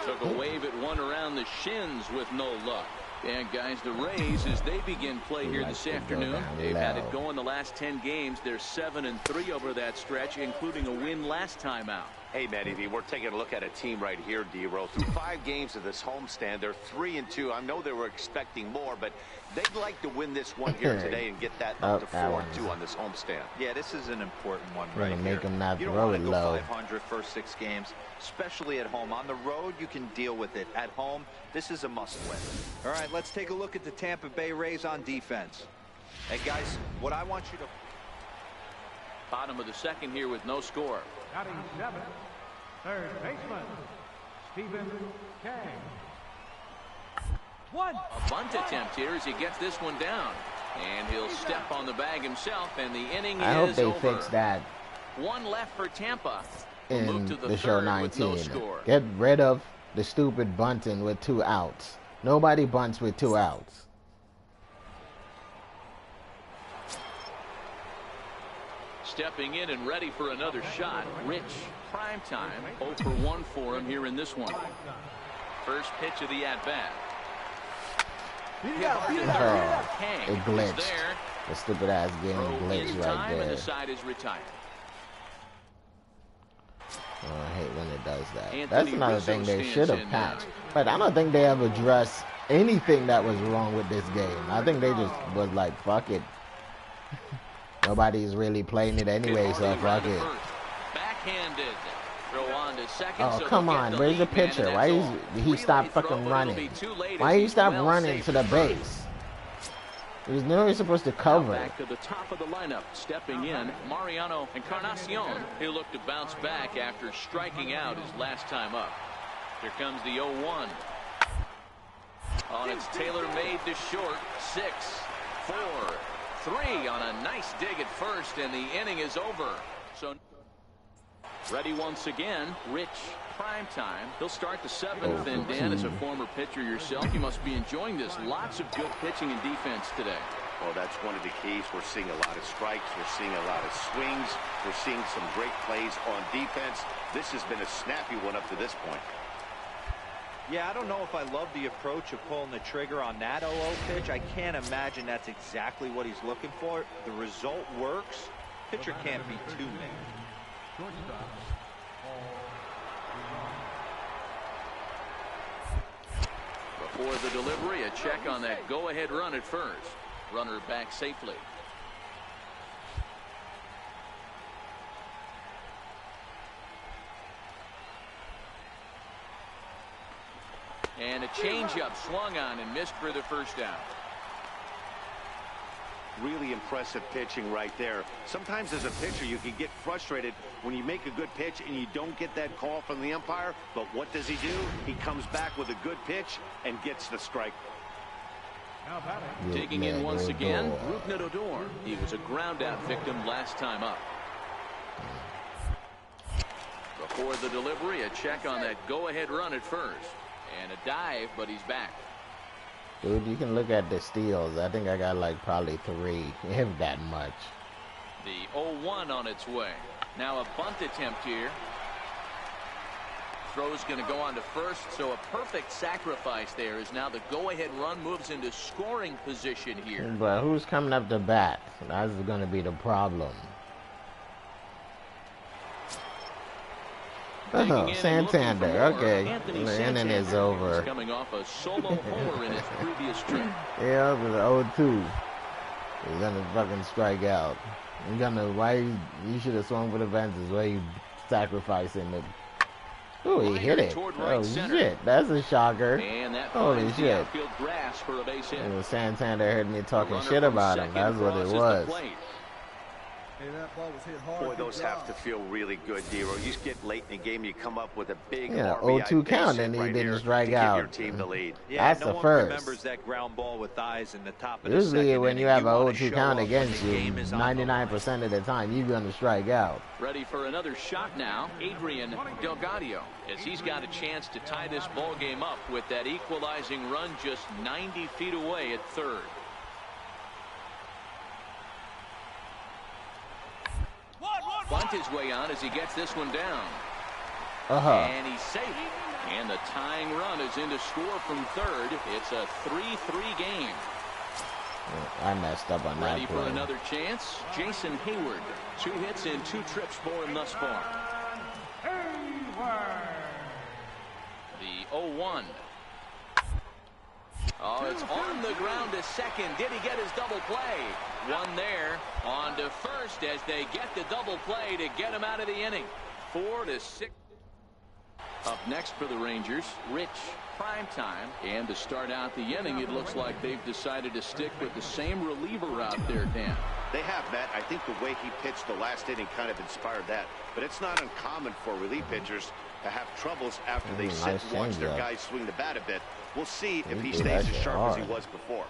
Took a wave at one around the shins with no luck. And guys, the Rays, as they begin play here this afternoon, they've had it going the last 10 games. They're 7-3 over that stretch, including a win last time out. Hey, Matty V, we're taking a look at a team right here, D-Row. Through 5 games of this homestand, they're 3-2. I know they were expecting more, but they'd like to win this one here today and get that up to 4-2 on this homestand. Yeah, this is an important one right here. Make them not you don't throw want it to go low. 500 first 6 games, especially at home. On the road, you can deal with it. At home, this is a must-win. All right, let's take a look at the Tampa Bay Rays on defense. And guys, what I want you to... Bottom of the second here with no score. Batting 7th, third baseman, Stephen Kang. A bunt attempt here as he gets this one down. And he'll step on the bag himself, and the inning I hope is they over. fix that One left for Tampa. We'll in move to the show third 19. with no score. Get rid of the stupid bunting with 2 outs. Nobody bunts with 2 outs. stepping in and ready for another shot. Rich, prime time, 0 for 1 for him here in this one. First pitch of the at-bat. It glitched. The stupid ass game glitched right there. And the side is retired. Oh, I hate when it does that. Anthony That's another Rizzo thing they should have patched. now. But I don't think they have addressed anything that was wrong with this game. I think they just was like, fuck it. Nobody's really playing it anyway, so fuck it. Backhanded. Throw on to second. Oh, So come on. Where's the pitcher? Why is he stopped fucking running? Why he stopped running to the base? He was never supposed to cover. Back to the top of the lineup, stepping in, Mariano Encarnacion, who looked to bounce back after striking out his last time up. Here comes the 0-1. On its tailor-made to short. 6, 4, 3 on a nice dig at first, and the inning is over. So ready once again, Rich. Prime time. He'll start the 7th, and Dan, as a former pitcher yourself, you must be enjoying this. Lots of good pitching and defense today. Well, that's one of the keys. We're seeing a lot of strikes. We're seeing a lot of swings. We're seeing some great plays on defense. This has been a snappy one up to this point. Yeah, I don't know if I love the approach of pulling the trigger on that 0-0 pitch. I can't imagine that's exactly what he's looking for. The result works. Pitcher can't be too mad. Before the delivery, a check on that go-ahead run at first. Runner back safely. And a changeup swung on and missed for the first down. Really impressive pitching right there. Sometimes as a pitcher you can get frustrated when you make a good pitch and you don't get that call from the umpire. But what does he do? He comes back with a good pitch and gets the strike. Digging in once again, Rougned Odor. He was a ground-out victim last time up. Before the delivery, a check on that go-ahead run at first. And a dive, but he's back. Dude, you can look at the steals. I think I got like probably 3, if that much. The 0-1 on its way. Now a bunt attempt here. Throw's going to go on to first, so a perfect sacrifice there as now the go-ahead run moves into scoring position here. But who's coming up to bat? That's going to be the problem. Oh, Santander. Okay, the inning is over. Coming off a solo homer in his previous trip. Yeah, it was 0-2. He's gonna fucking strike out. You're gonna you should have swung for the fences. Why you sacrificing it? Oh, he hit it. Oh shit, that's a shocker. Holy shit. Grass for a base hit. It was Santander heard me talking shit about him. That's what it was. Hey, that ball was hit hard. Boy, those have to feel really good, Dero. You get late in the game, you come up with a big RBI 0-2 count, and he didn't strike out. Your team the lead. Yeah, that's no the first. Remembers that ground ball with eyes in the top of the Usually, second when you inning, have a wanna 0-2 show count off against when the you, game is on the line. 99% of the time, you're gonna strike out. Ready for another shot now, Adrian Delgado, as he's got a chance to tie this ball game up with that equalizing run just 90 feet away at third. Bunt his way on as he gets this one down. And he's safe. And the tying run is in to score from third. It's a 3-3 game. I messed up on that Ready play. for another chance, Jason Hayward. 2 hits and 2 trips for him thus far. The 0-1. Oh, it's on the ground to second. Did he get his double play? One there. On to first as they get the double play to get him out of the inning. 4-6. Up next for the Rangers, Rich, prime time. And to start out the inning, it looks like they've decided to stick with the same reliever out there, Dan. They have, Matt. I think the way he pitched the last inning kind of inspired that. But it's not uncommon for relief pitchers to have troubles after they sit and watch their guys swing the bat a bit. We'll see if he stays as sharp as he was before.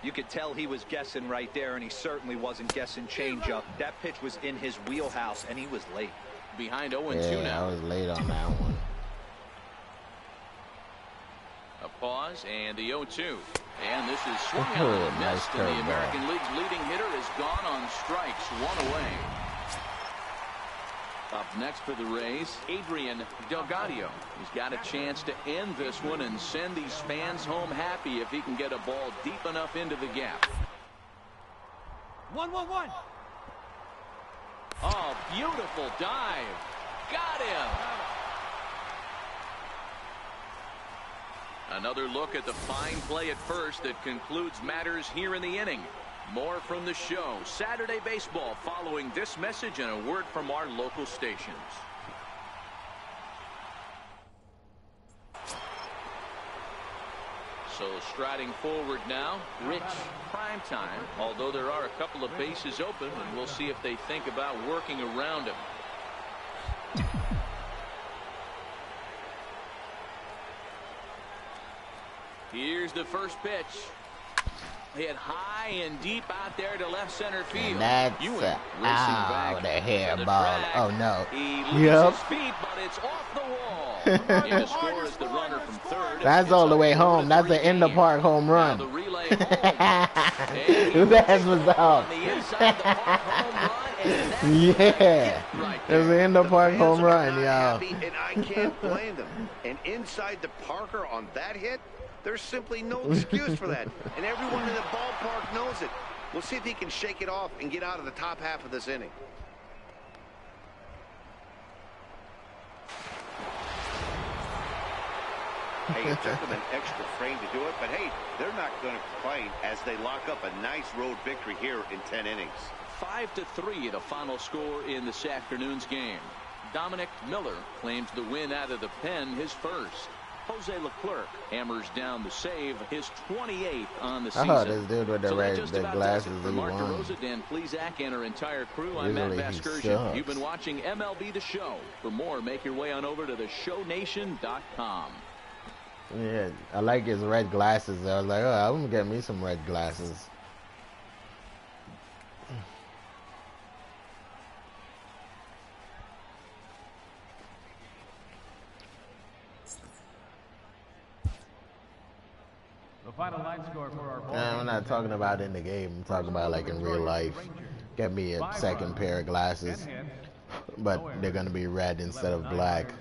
You could tell he was guessing right there, and he certainly wasn't guessing changeup. That pitch was in his wheelhouse, and he was late. Behind 0-2 now. I was late on that one. A pause and the 0-2. And this is swung out and missed. And the American League's leading hitter is gone on strikes. 1 away. Up next for the Rays, Adrian Delgado. He's got a chance to end this one and send these fans home happy if he can get a ball deep enough into the gap. 1-1-1. Oh, beautiful dive. Got him. Another look at the fine play at first that concludes matters here in the inning. More from the show. Saturday Baseball following this message and a word from our local stations. So striding forward now, Rich Primetime. Although there are a couple of bases open, and we'll see if they think about working around him. Here's the first pitch. Hit high and deep out there to left center field. And that's back the hair ball. Oh no. He loses his feet, but it's off the wall. In to score is the runner from third. That's all the way home. That's an in the park home run. The relay That was off. Yeah. It was an in the park home run, y'all. And I can't blame them. And inside the Parker on that hit, there's simply no excuse for that. And everyone in the ballpark knows it. We'll see if he can shake it off and get out of the top half of this inning. Hey, it took them an extra frame to do it, but hey, they're not going to complain as they lock up a nice road victory here in 10 innings. 5-3 the final score in this afternoon's game. Dominic Miller claims the win out of the pen, his first. Jose Leclerc hammers down the save, his 28th on the season. I heard this dude with the red glasses. For Mark DeRosa, Dan Plesac, and our entire crew, I'm Matt Vasgersian. You've been watching MLB The Show. For more, make your way on over to theshownation.com. Yeah, I like his red glasses. I was like, oh, I'm gonna get me some red glasses. The final line score for our ball. I'm not talking about in the game. I'm talking about like in real life. Get me a second pair of glasses, but they're gonna be red instead of black.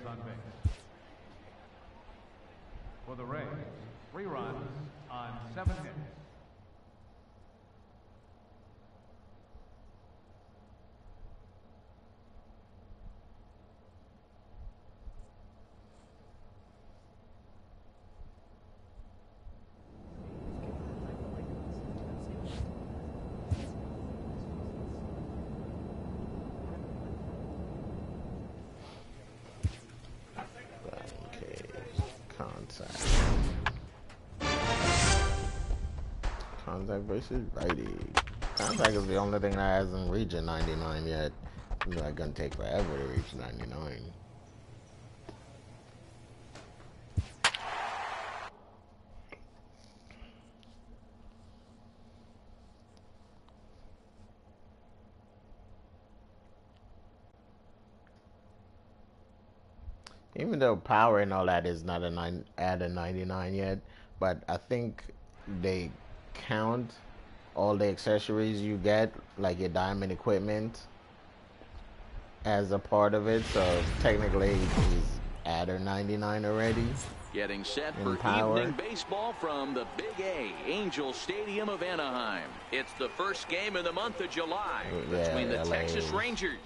For the Rays, 3 runs on 7 hits. Contact versus righty. Contact is the only thing that hasn't reached 99 yet. It's not gonna take forever to reach 99. Even though power and all that is not at a 99 yet, but I think they count all the accessories you get, like your diamond equipment, as a part of it. So technically he's at a 99 already. Getting set for evening baseball from the Big A, Angel Stadium of Anaheim. It's the first game of the month of July between the Texas Rangers.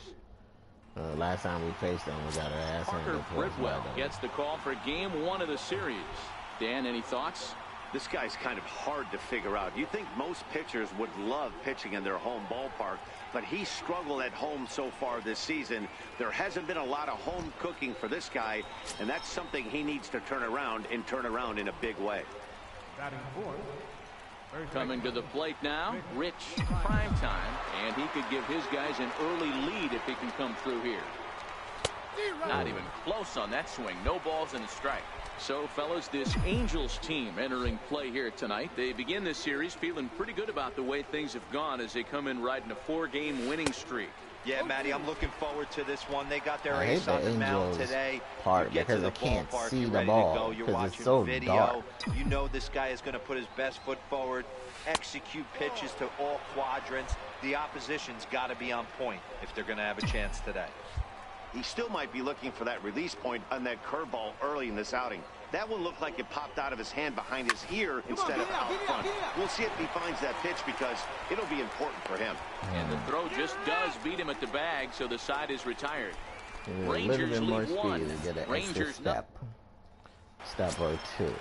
Last time we faced them, we got our ass handed. Parker Bridwell gets the call for game 1 of the series. Dan, any thoughts? This guy's kind of hard to figure out. You think most pitchers would love pitching in their home ballpark, but he struggled at home so far this season. There hasn't been a lot of home cooking for this guy, and that's something he needs to turn around in a big way. Coming to the plate now, Rich Primetime, and he could give his guys an early lead if he can come through here. Not even close on that swing. No balls and a strike. So, fellas, this Angels team entering play here tonight. They begin this series feeling pretty good about the way things have gone as they come in riding a 4-game winning streak. Yeah, Matty, I'm looking forward to this one. They got their ace on the mound today. Part because I can't see the ball because it's so dark. You know this guy is going to put his best foot forward, execute pitches to all quadrants. The opposition's got to be on point if they're going to have a chance today. He still might be looking for that release point on that curveball early in this outing. That one looked like it popped out of his hand behind his ear instead of out front. We'll see if he finds that pitch because it'll be important for him. And the throw just does beat him at the bag, so the side is retired. A Rangers little bit more lead speed one. to get an Rangers extra step or two.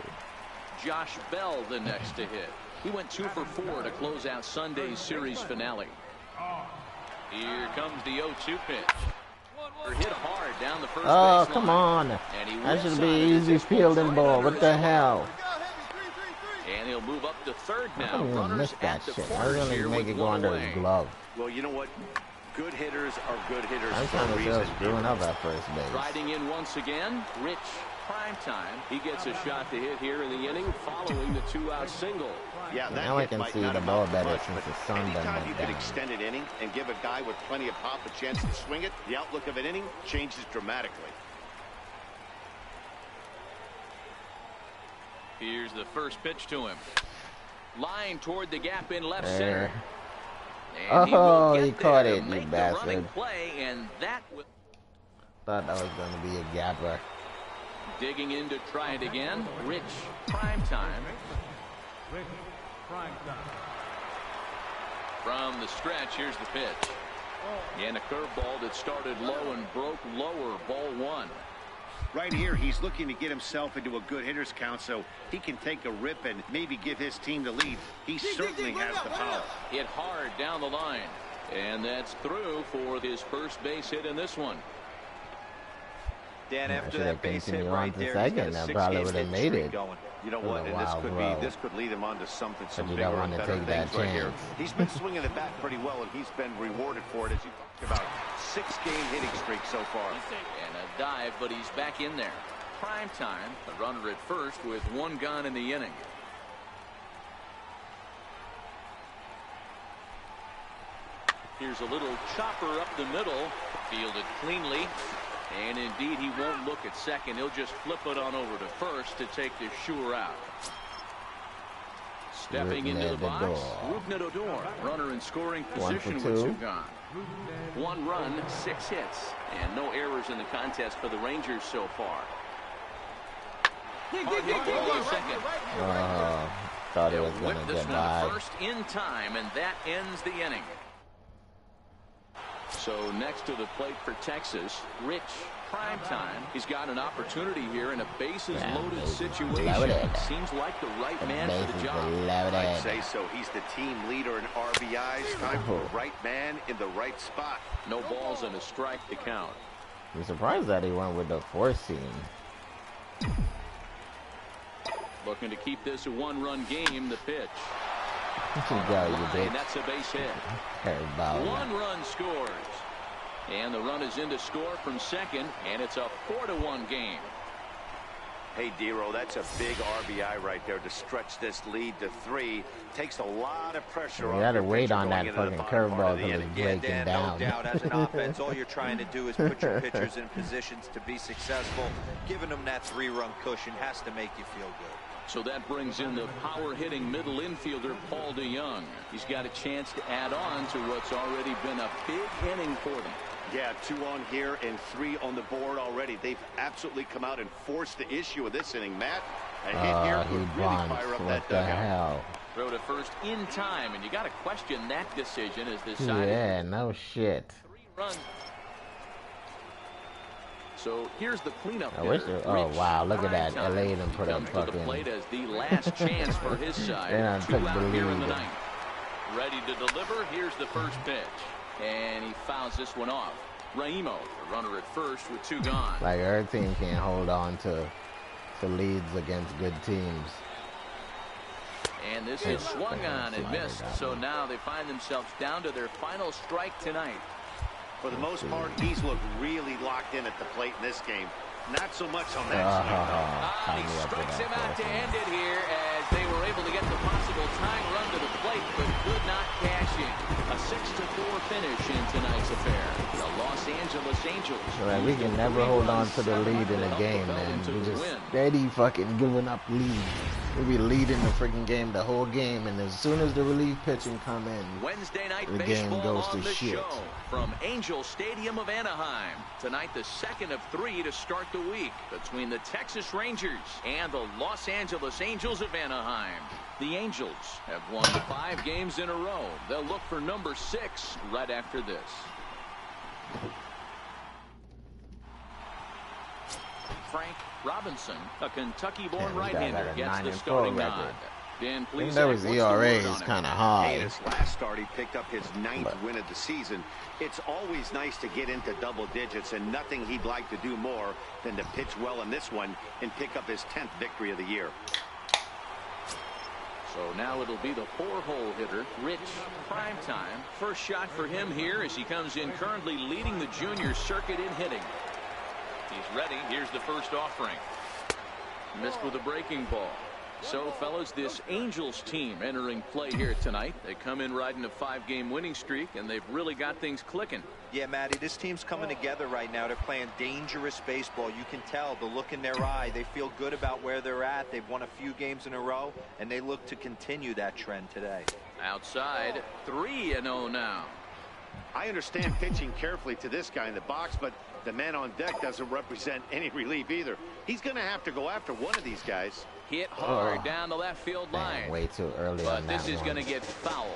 Josh Bell the next to hit. He went 2 for 4 to close out Sunday's series finale. Here comes the 0-2 pitch. Hit hard down the first Oh, baseline. come on. And he That should whips be on it as easy this fielding goes ball. right What under the his hell? And he'll move up to third I now. don't even Runners miss at that the shit. I was corners going here to make with it go one under away. his glove. Well, you know what? Good hitters are good hitters I'm for trying a to reason. just screwing up at first base. Riding in once again, Rich Primetime. He gets a shot to hit here in the inning following the 2-out single. Yeah, that Now I hit can might see not the amount ball to better much, since but the sun done anytime you went can down. extend an inning and give a guy with plenty of pop a chance to swing it, the outlook of an inning changes dramatically. Here's the first pitch to him. Line toward the gap in left There. center. Oh, And will get he caught there it, to you make the running bastard. play, and that will... Thought that was going to be a gapper. Digging in to try it again. Rich Primetime. Rich Primetime. From the stretch, here's the pitch. And a curveball that started low and broke lower, ball 1. Right here, he's looking to get himself into a good hitter's count so he can take a rip and maybe give his team the lead. He certainly has the power. Hit hard down the line. And that's through for his first base hit in this one. Dan, I after should have that base hit continued right on to there, he's got second. a I 6-game probably would have hit made streak it. going. You know It was what? a And wild this could lead him on to something But some you bigger don't and wanna better take that things right here. chance. He's been swinging the bat pretty well, and he's been rewarded for it, as you talked about. 6-game hitting streak so far. And a dive, but he's back in there. Primetime, the runner at first with 1 gone in the inning. Here's a little chopper up the middle, fielded cleanly. And indeed, he won't look at second. He'll just flip it on over to first to take the sure out. Stepping into the box, Rougned Odor, runner in scoring 1 for position with 2. 2 gone. 1 run, 6 hits, and no errors in the contest for the Rangers so far. Hard hit ball to second. Thought he They'll was going whip to this get one by. to first in time, and that ends the inning. So next to the plate for Texas, Rich Primetime. He's got an opportunity here in a bases-loaded situation. Seems like the right man for the job. I'd say so. He's the team leader in RBIs. Time for the right man in the right spot. No balls and a strike to count. I'm surprised that he went with the 4-seam. Looking to keep this a 1-run game. The pitch. And that's a base hit. 1 run scores. And the run is in to score from second, and it's a 4-1 game. Hey, Dero, that's a big RBI right there to stretch this lead to 3. Takes a lot of pressure off. You got to your wait pitcher on going that into the fucking bottom part curveball of the because inning. it's breaking Dan, down. no doubt, as an offense, all you're trying to do is put your pitchers in positions to be successful. Giving them that 3-run cushion has to make you feel good. So that brings in the power-hitting middle infielder, Paul DeJong. He's got a chance to add on to what's already been a big inning for them. Yeah, 2 on here and 3 on the board already. They've absolutely come out and forced the issue of this inning, Matt. A hit here He would really bunched. fire up What that the dugout. hell? Throw to first in time, and you got to question that decision as decided. Yeah, no shit. 3 runs. So here's the cleanup I wish hitter, it, oh Rich wow, look at that. Primetime. LA done put up Comes to the fucking. plate as the last chance for his side. They done 2 took out the here in the lead. 9th. Ready to deliver. Here's the first pitch. And he fouls this one off. Raimo, the runner at first with 2 gone. Like our team can't hold on to leads against good teams. And this is swung on and missed. So now they find themselves down to their final strike tonight. For the most part, he's looked really locked in at the plate in this game. Not so much on that swing, though. He strikes him out to end it here as they were able to get the possible tying run to the plate, but could not cash in. A 6-4 finish in tonight's affair. The Los Angeles Angels. Right, we can never hold on to the lead in a game, man. We just steady fucking giving up leads. We'll be leading the freaking game the whole game, and as soon as the relief pitching come in, Wednesday night the game baseball goes on to the shit. show from Angel Stadium of Anaheim. Tonight, the second of 3 to start the week between the Texas Rangers and the Los Angeles Angels of Anaheim. The Angels have won 5 games in a row. They'll look for number 6 right after this. Frank Robinson, a Kentucky-born right-hander, gets the starting nod. Dan, please. That was ERA is kind of high. Hey, his last start, he picked up his 9th win of the season. It's always nice to get into double digits, and nothing he'd like to do more than to pitch well in this one and pick up his 10th victory of the year. So now it'll be the 4-hole hitter, Rich Primetime. First shot for him here as he comes in currently leading the junior circuit in hitting. He's ready. Here's the first offering. Missed with a breaking ball. So, fellas, this Angels team entering play here tonight. They come in riding a 5-game winning streak, and they've really got things clicking. Yeah, Matty, this team's coming together right now. They're playing dangerous baseball. You can tell the look in their eye. They feel good about where they're at. They've won a few games in a row, and they look to continue that trend today. Outside, 3-0 now. I understand pitching carefully to this guy in the box, but the man on deck doesn't represent any relief either. He's going to have to go after one of these guys. Hit hard down the left field line. Man, way too early but on that this is one. going to get foul.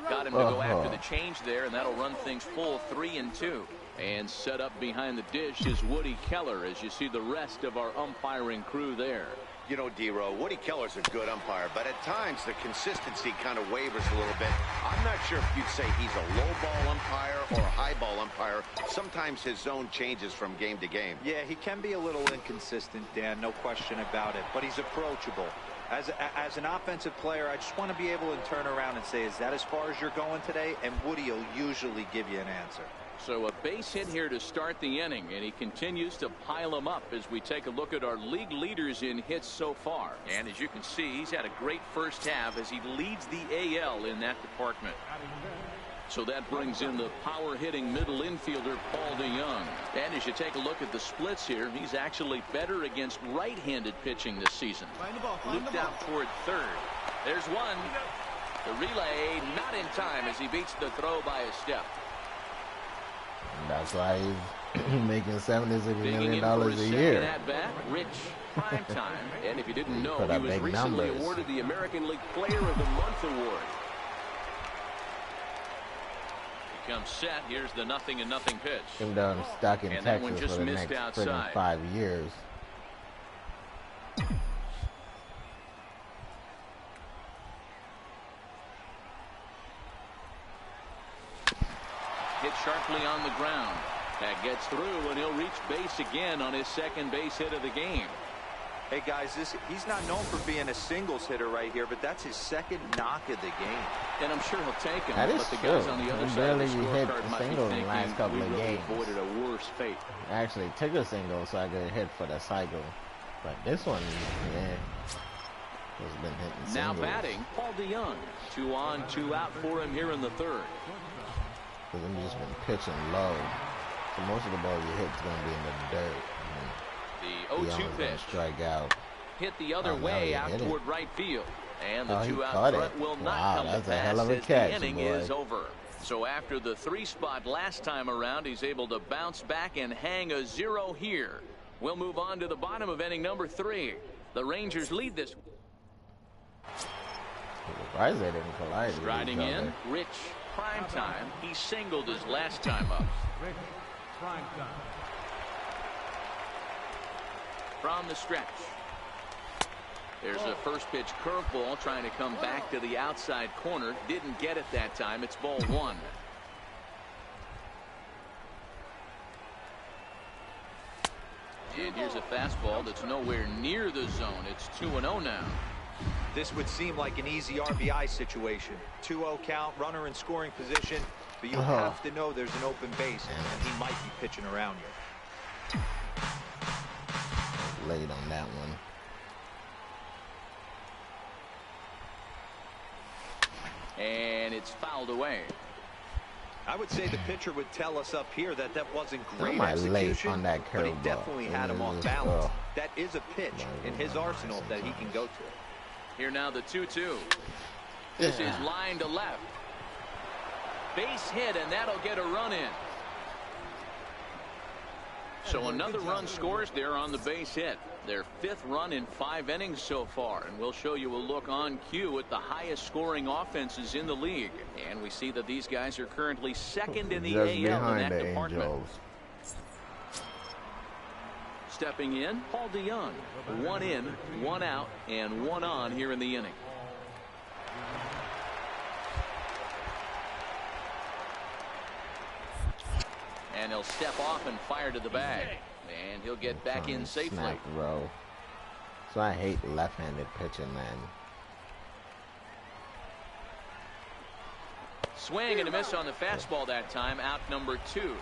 Got him to go after the change there, and that'll run things full 3-2. And set up behind the dish is Woody Keller as you see the rest of our umpiring crew there. You know, D-Row, Woody Keller's a good umpire, but at times the consistency kind of wavers a little bit. I'm not sure if you'd say he's a low ball umpire or a high ball umpire. Sometimes his zone changes from game to game. Yeah, he can be a little inconsistent, Dan, no question about it, but he's approachable. As an offensive player, I just want to be able to turn around and say, is that as far as you're going today? And Woody will usually give you an answer. So a base hit here to start the inning, and he continues to pile them up as we take a look at our league leaders in hits so far. And as you can see, he's had a great first half as he leads the AL in that department. So that brings in the power hitting middle infielder Paul DeJong. And as you take a look at the splits here, he's actually better against right-handed pitching this season. Looped out toward third. There's one. The relay not in time as he beats the throw by a step. That's why he's making $76 million a second year. At bat, Rich Primetime. And if you didn't know, he was recently numbers. awarded the American League Player of the Month award. He comes set. Here's the 0-0 pitch. Him done stuck in And that one Texas just for the missed next outside. freaking 5 years. Hit sharply on the ground. That gets through, and he'll reach base again on his second base hit of the game. Hey, guys, he's not known for being a singles hitter right here, but that's his second knock of the game. And I'm sure he'll take him. That is but the true. guys on the other He side of the barely hit scorecard a might be single in the thinking last couple we of really games. avoided a worse fate. I actually took a single so I could hit for the cycle. But this one, yeah, has been hitting singles. Now batting, Paul DeJong. 2 on, 2 out for him here in the third. Because I'm just been pitching low. So most of the ball you hit is going to be in the dirt. The 0-2 pitch. Strike out. Hit the other now way he out hit it. toward right field. And the He 2-out caught threat it. will not Wow, come to that's a pass hell of a as catch, the inning boy. is over. So after the 3 spot last time around, he's able to bounce back and hang a 0 here. We'll move on to the bottom of inning number 3. The Rangers lead this. Surprised they didn't collide. with Striding each in, other. Rich Primetime. He singled his last time up. Rich Primetime. From the stretch. There's a first pitch curveball trying to come back to the outside corner. Didn't get it that time. It's ball 1. And here's a fastball that's nowhere near the zone. It's 2-0 now. This would seem like an easy RBI situation. 2-0 count, runner in scoring position, but you have to know there's an open base, and he might be pitching around you. Late on that one. And it's fouled away. I would say the pitcher would tell us up here that that wasn't great Am I late execution, on that but he curveball? definitely had him off balance. That is a pitch in his arsenal that he can go to. Here now the 2-2. This is line to left. Base hit, and that'll get a run in. So another run scores there on the base hit. Their 5th run in 5 innings so far. And we'll show you a look on cue at the highest scoring offenses in the league. And we see that these guys are currently 2nd in the Just AL in behind that the department. Angels. Stepping in, Paul DeYoung. 1 in, 1 out, and 1 on here in the inning. And he'll step off and fire to the bag. And he'll get back in safely. Snap row. So I hate left-handed pitching, man. Swing and a miss on the fastball that time. Out number 2.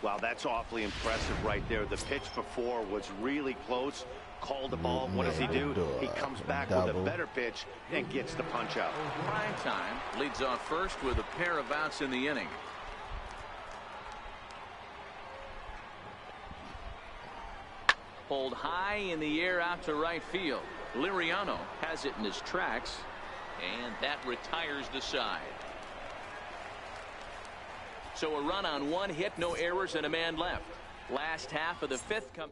Wow, that's awfully impressive right there. The pitch before was really close. Called the ball. What does he do? He comes back with a better pitch and gets the punch out. Prime time leads off first with a pair of outs in the inning. Pulled high in the air out to right field. Liriano has it in his tracks, and that retires the side. So a run on 1 hit, no errors, and a man left. Last half of the 5th come.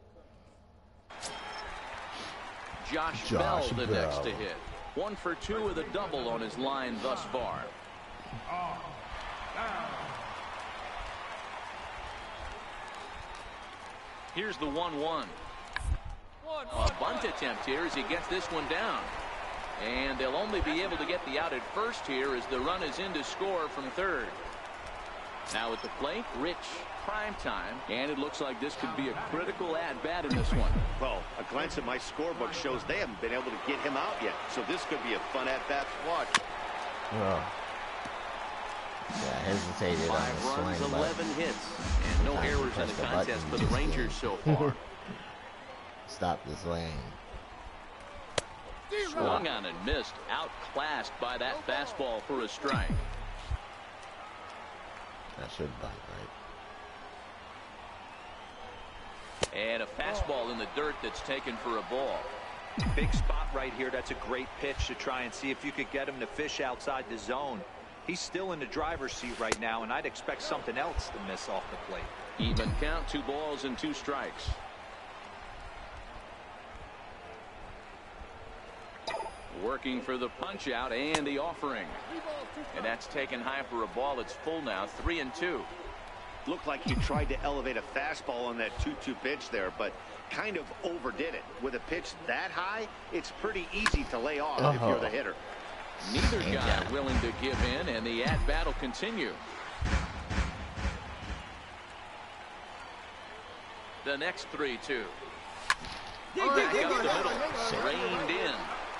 Josh Bell the next to hit. 1 for 2 with a double on his line thus far. Here's the 1-1. A bunt attempt here as he gets this one down. And they'll only be able to get the out at first here as the run is in to score from third. Now at the plate, Rich, prime time, and it looks like this could be a critical at-bat in this one. Well, a glance at my scorebook shows they haven't been able to get him out yet, so this could be a fun at-bat to watch. Oh. Yeah, hesitated 5 on the runs, swing, 11 hits, and no errors in the contest for the Rangers so far. Stop the swing. Swung on and missed, outclassed by that fastball for a strike. That should bunt, right? And a fastball in the dirt that's taken for a ball. Big spot right here. That's a great pitch to try and see if you could get him to fish outside the zone. He's still in the driver's seat right now, and I'd expect something else to miss off the plate. Even count, 2 balls and 2 strikes. Working for the punch out and the offering. And that's taken high for a ball. It's full now, 3-2. Looked like he tried to elevate a fastball on that 2-2 pitch there, but kind of overdid it. With a pitch that high, it's pretty easy to lay off if you're the hitter. Neither guy willing to give in, and the at-bat will continue. The next 3-2. Back up the middle. Reined in.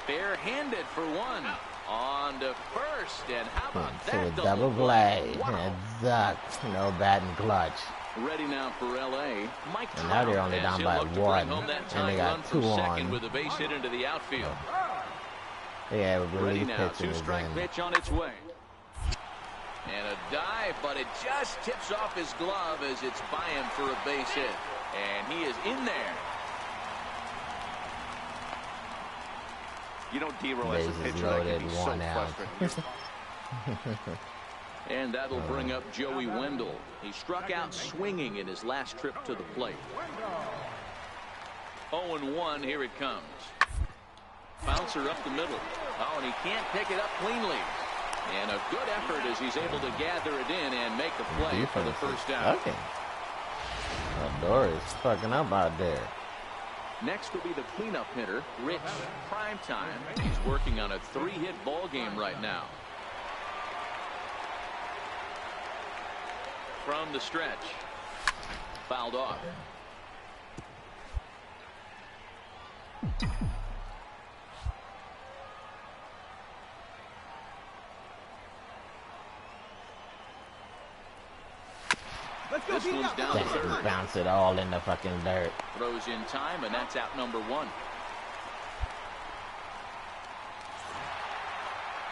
Barehanded for 1. On to first, and how about that? Double play. Exact. No bad and clutch. Ready now for LA. Mike And now they're only down by 1, and they got 2 on. With a base hit into the outfield. Yeah, Ready relief now, pitching 2-strike again. pitch on its way. And a dive, but it just tips off his glove as it's by him for a base hit. And he is in there. You know, D-Roll, as a Bases pitcher, that can be so loaded, 1 out. frustrating. And that'll bring up Joey Wendell. He struck out swinging in his last trip to the plate. 0-1, here it comes. Bouncer up the middle. Oh, and he can't pick it up cleanly. And a good effort as he's able to gather it in and make the play for the first down. Okay. Odor is fucking up out there. Next will be the cleanup hitter, Rich Primetime. He's working on a 3-hit ball game right now. From the stretch. Fouled off. This one's down to third. Bounce it all in the fucking dirt. Throws in time, and that's out number 1.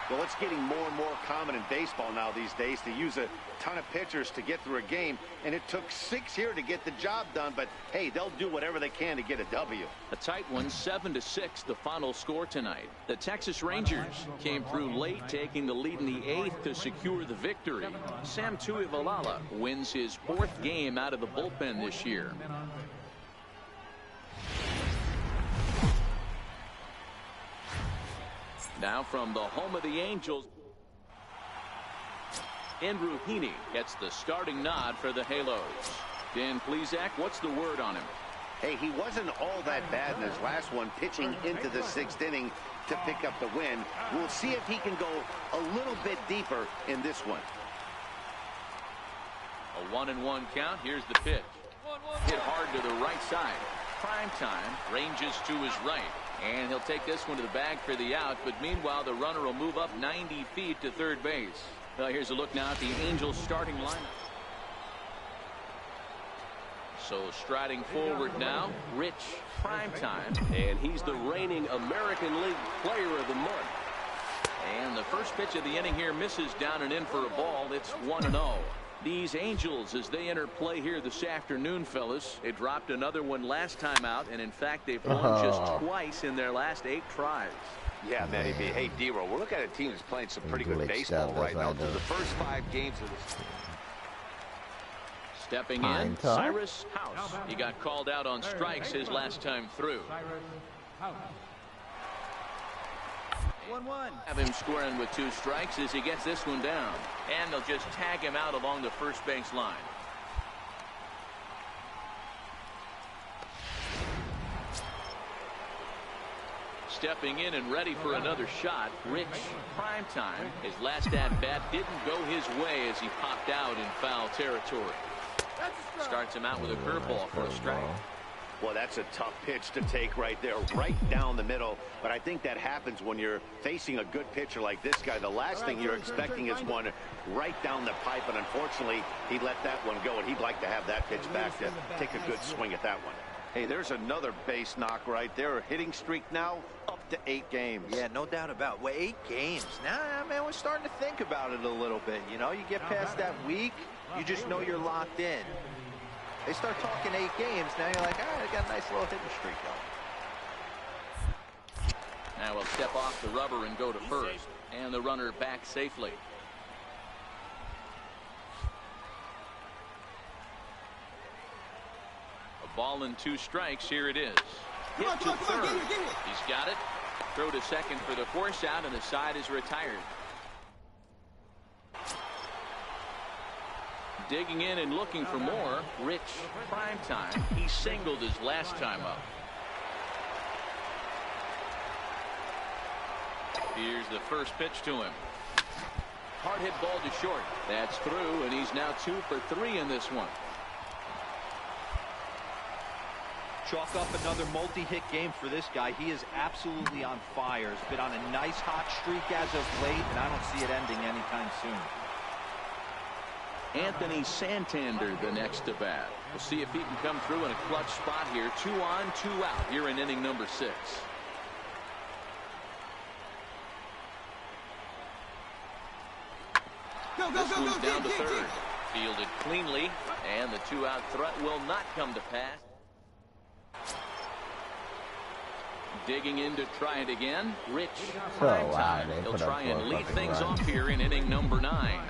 Well, it's getting more and more common in baseball now these days to use a ton of pitchers to get through a game, and it took 6 here to get the job done, but hey, they'll do whatever they can to get a W. A tight one, 7-6, the final score tonight. The Texas Rangers came through late, taking the lead in the 8th to secure the victory. Sam Tuivailala wins his 4th game out of the bullpen this year. Now from the home of the Angels, Andrew Heaney gets the starting nod for the Halos. Dan Plesac, what's the word on him? Hey, he wasn't all that bad in his last one, pitching into the 6th inning to pick up the win. We'll see if he can go a little bit deeper in this one. A 1-1 count. Here's the pitch. Hit hard to the right side. Prime time ranges to his right. And he'll take this one to the bag for the out, but meanwhile the runner will move up 90 feet to third base. Here's a look now at the Angels starting lineup. So striding forward now, Rich Primetime, and he's the reigning American League Player of the Month. And the first pitch of the inning here misses down and in for a ball. It's 1-0. These Angels, as they enter play here this afternoon, fellas, they dropped another one last time out, and in fact they've won just twice in their last 8 tries. Yeah, Matty B. Hey, D-Roll, we're looking at a team that's playing some pretty good baseball right now. Through the first 5 games of this. Stepping in, Cyrus House. He got called out on strikes his last time through. 1-1. Have him scoring with 2 strikes as he gets this one down. And they'll just tag him out along the first base line. Stepping in and ready for another shot, Rich Primetime. His last at-bat didn't go his way as he popped out in foul territory. Starts him out with a curveball for a strike. Well, that's a tough pitch to take right there, right down the middle. But I think that happens when you're facing a good pitcher like this guy. The last thing you're expecting is one right down the pipe, and unfortunately, he let that one go, and he'd like to have that pitch back to take a good swing at that one. Hey, there's another base knock right there. A hitting streak now up to 8 games. Yeah, no doubt about it. Well, 8 games. Now, man, we're starting to think about it a little bit. You know, you get past that week, you just know you're locked in. They start talking 8 games, now you're like, all right, I got a nice little hitting streak going. Now we'll step off the rubber and go to first. And the runner back safely. A ball and 2 strikes. Here it is. Hit to third. He's got it. Throw to second for the force out, and the side is retired. Digging in and looking for more, Rich Primetime. He singled his last time up. Here's the first pitch to him. Hard hit ball to short. That's through, and he's now 2 for 3 in this one. Chalk up another multi-hit game for this guy. He is absolutely on fire. He's been on a nice hot streak as of late, and I don't see it ending anytime soon. Anthony Santander the next to bat. We'll see if he can come through in a clutch spot here. 2 on, 2 out here in inning number 6. This one's down to third. Fielded cleanly, and the 2-out threat will not come to pass. Digging in to try it again. Rich Primetime. He'll try and lead things off here in inning number 9.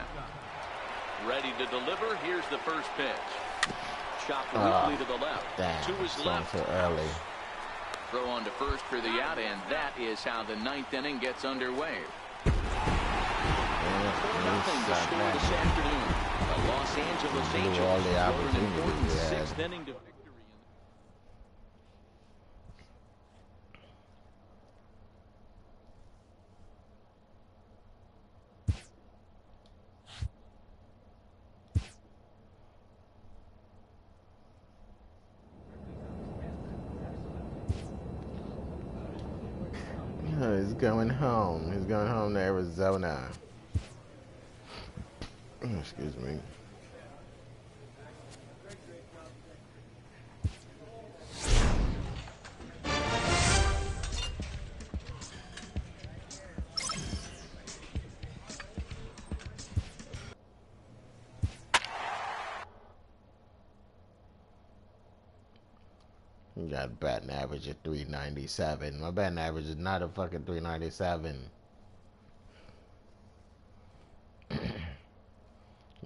Ready to deliver. Here's the first pitch. Chopped weakly to the left. To his left. So early. Throw on to first for the out, and that is how the 9th inning gets underway. 4-0 to score this afternoon. The Los Angeles Angels scored an important 6th inning to victory. He's going home. He's going home to Arizona. Excuse me. You got batting average of 397. My batting average is not a fucking 397. Your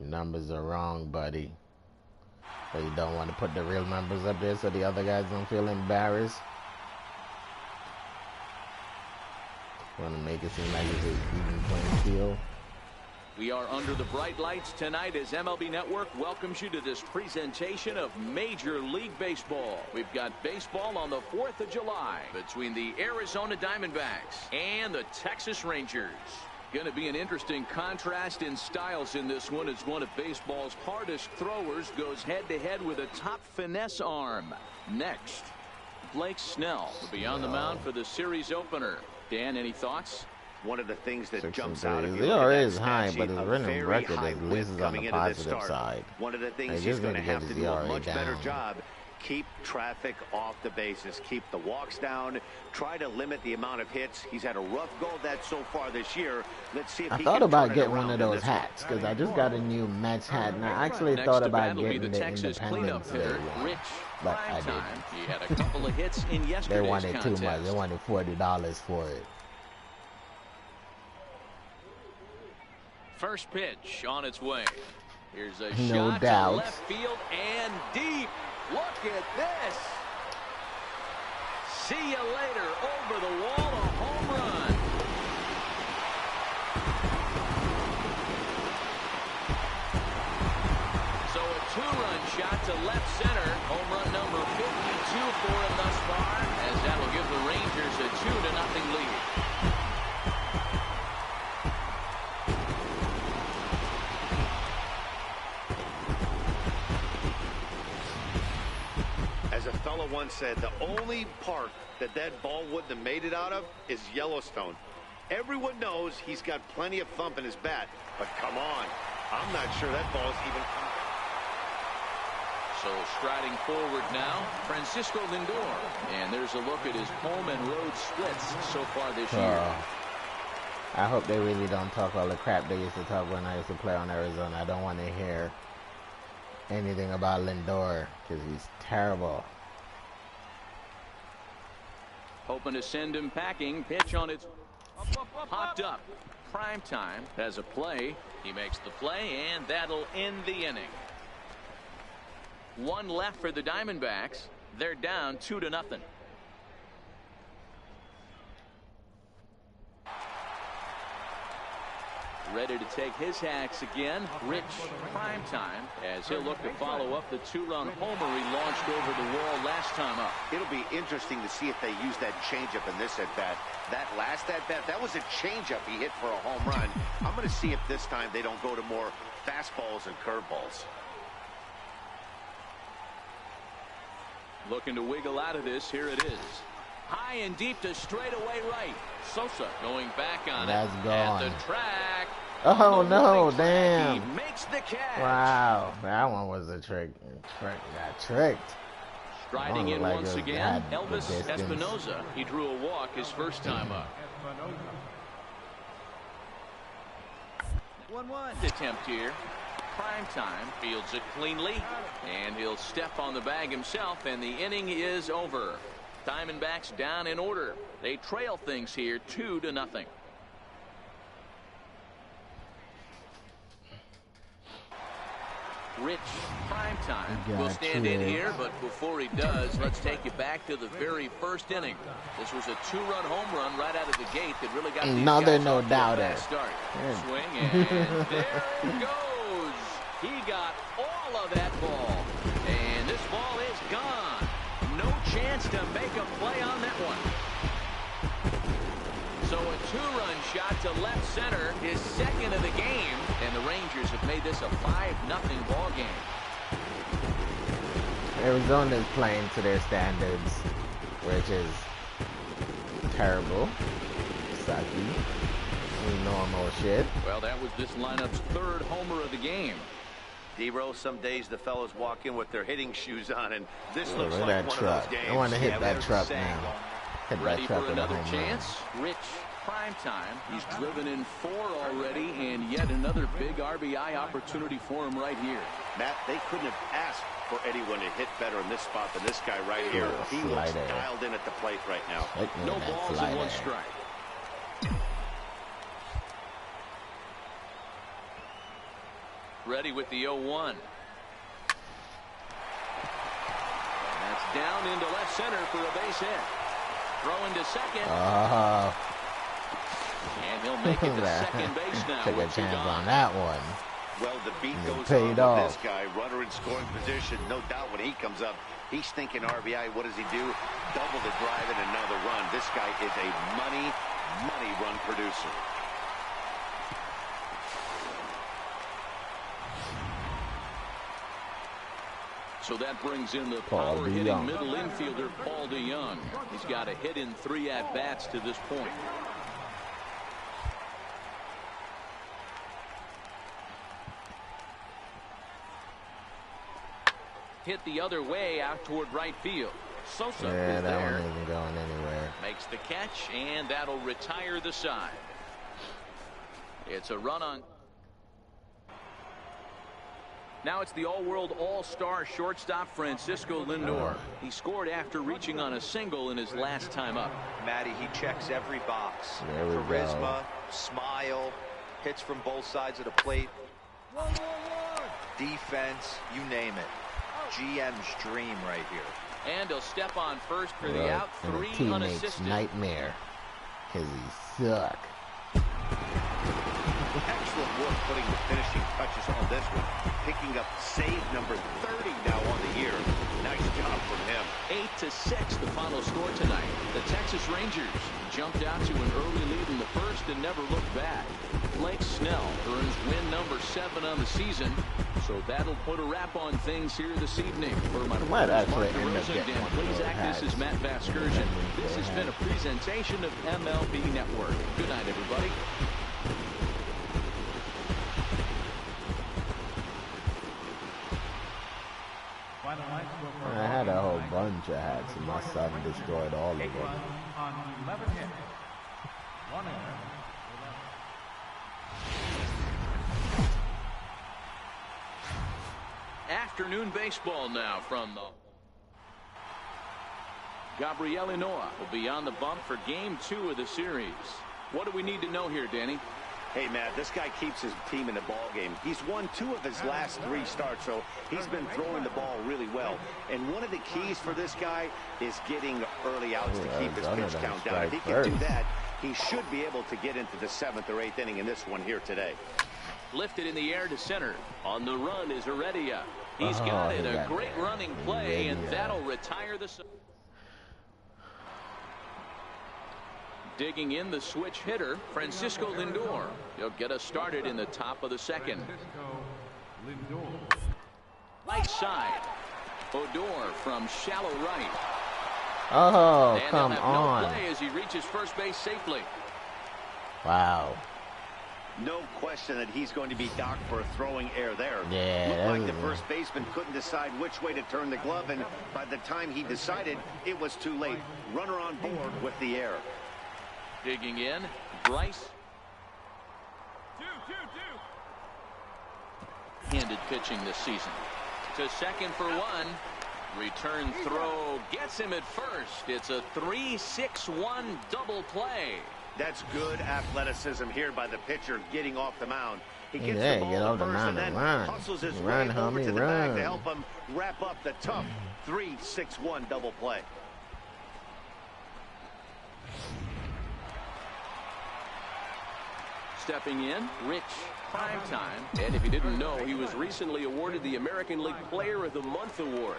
numbers are wrong, buddy. But you don't want to put the real numbers up there so the other guys don't feel embarrassed. Want to make it seem like it's an even playing field. We are under the bright lights tonight as MLB Network welcomes you to this presentation of Major League Baseball. We've got baseball on the 4th of July between the Arizona Diamondbacks and the Texas Rangers. Going to be an interesting contrast in styles in this one as one of baseball's hardest throwers goes head-to-head with a top finesse arm. Next, Blake Snell will be on the mound for the series opener. Dan, any thoughts? One of the things that jumps out of you is high, but his running record at least is on the positive side. One of the things he's going to have to do a much better job. Keep traffic off the bases. Keep the walks down. Try to limit the amount of hits. He's had a rough go of that so far this year. Let's see if I thought about getting one of those hats because I just got a new Mets hat, and I actually thought about getting the Independence Day one, Rich, but I didn't. He had a couple of hits in yesterday's They wanted contest. too much. They wanted $40 for it. First pitch on its way. Here's a No shot doubt. to left field and deep. Look at this. See you later. Over the wall, a home run. So a two-run shot to left center. Home run number 52 for him thus far, as that'll give the Rangers a 2-0 lead. As a fellow once said, the only park that ball wouldn't have made it out of is Yellowstone. Everyone knows he's got plenty of thump in his bat, but come on, I'm not sure that ball's even come. So striding forward now, Francisco Lindor. And there's a look at his home and road splits so far this year. I hope they really don't talk all the crap they used to talk when I used to play on Arizona. I don't want to hear anything about Lindor because he's terrible. Hoping to send him packing. Pitch on its popped up. Prime time has a play. He makes the play, and that'll end the inning. One left for the Diamondbacks. They're down 2-0. Ready to take his hacks again. Rich, prime time, as he'll look to follow up the two-run homer he launched over the wall last time up. It'll be interesting to see if they use that changeup in this at-bat. That last at-bat, that was a changeup he hit for a home run. I'm going to see if this time they don't go to more fastballs and curveballs. Looking to wiggle out of this. Here it is. High and deep to straightaway right. Sosa going back on That's it. gone. At the track. Oh no, damn. He makes the catch. Wow, that one was a trick. Got tricked. Striding in like once it again, had the Elvis distance. Espinosa. He drew a walk his first time up. 1-1. Attempt here. Prime time, fields it cleanly, and he'll step on the bag himself, and the inning is over. Diamondbacks down in order. They trail things here 2-0. Rich, prime time, will stand in here, but before he does, let's take you back to the very first inning. This was a two-run home run right out of the gate that really got these guys no off to a doubter. fast start. Swing, and there it goes. He got all of that ball, and this ball is gone. No chance to make a play on that one. So a two-run shot to left center, his second of the game, and the Rangers have made this a 5-0 ball game. Arizona is playing to their standards, which is terrible, sucky, normal shit. Well, that was this lineup's third homer of the game. D-Rose, some days the fellows walk in with their hitting shoes on, and this looks Look like at that one truck. of those games. I want to hit that truck now. Hit Ready that truck for with a another home run. chance. Rich, Primetime. He's driven in 4 already, and yet another big RBI opportunity for him right here. Matt, they couldn't have asked for anyone to hit better in this spot than this guy right here. He looks dialed in at the plate right now. No balls and 1 strike. Ready with the 0-1. That's down into left center for a base hit. Throwing to second. And he'll make it to second base now. Took a chance on that one. Well, the beat goes paid on off. with this guy. Runner in scoring position. No doubt when he comes up, he's thinking RBI. What does he do? Double the drive and another run. This guy is a money run producer. So that brings in the power-hitting middle infielder, Paul DeJong. He's got a hit in 3 at-bats to this point. Hit the other way out toward right field. Sosa is that there. one isn't going anywhere. Makes the catch, and that'll retire the side. It's a run on. Now it's the all-world all-star shortstop Francisco Lindor. He scored after reaching on a single in his last time up. Matty, he checks every box. There we Charisma, go. smile, hits from both sides of the plate. Defense, you name it. GM's dream right here. And he'll step on first for the out. And 3 the teammates' unassisted. nightmare. Because he suck. Excellent work putting the finishing touches on this one. Picking up save number 30 now on the year. Nice job from him. 8-6 the final score tonight. The Texas Rangers jumped out to an early lead in the first and never looked back. Blake Snell earns win number 7 on the season, so that'll put a wrap on things here this evening. For my might actually Mark end up DeRosa, getting Dan one of those Plesac, this is hats. Matt Vasgersian. This has been a presentation of MLB Network. Good night, everybody. I had a whole bunch of hats, and my son destroyed all of 8 them. runs on 11 hits. 1 error. Afternoon baseball now from the Gabriel Ynoa will be on the bump for game 2 of the series. What do we need to know here, Danny? Hey, Matt, this guy keeps his team in the ball game. He's won 2 of his last 3 starts, so he's been throwing the ball really well. And one of the keys for this guy is getting early outs to keep his pitch count down. If he can do that, he should be able to get into the 7th or 8th inning in this one here today. Lifted in the air to center. On the run is Heredia. He's got it. A great running play, and that'll retire the... Digging in the switch hitter, Francisco Lindor. He'll get us started in the top of the 2nd. Right side. Odor from shallow right. Oh, and come no on. play as he reaches first base safely. Wow. No question that he's going to be docked for a throwing error there. Yeah, Looked that like was the first baseman couldn't decide which way to turn the glove, and by the time he decided, it was too late. Runner on board with the error. Digging in, Bryce. Handed pitching this season. To second for 1. Return throw gets him at first. It's a 3-6-1 double play. That's good athleticism here by the pitcher getting off the mound. He gets Yeah, the ball get off the first mound and then and run. hustles his Run, way over homie, to the bag run. to help him wrap up the tough 3-6-1 double play. Stepping in, Rich Primetime. And if you didn't know, he was recently awarded the American League Player of the Month award.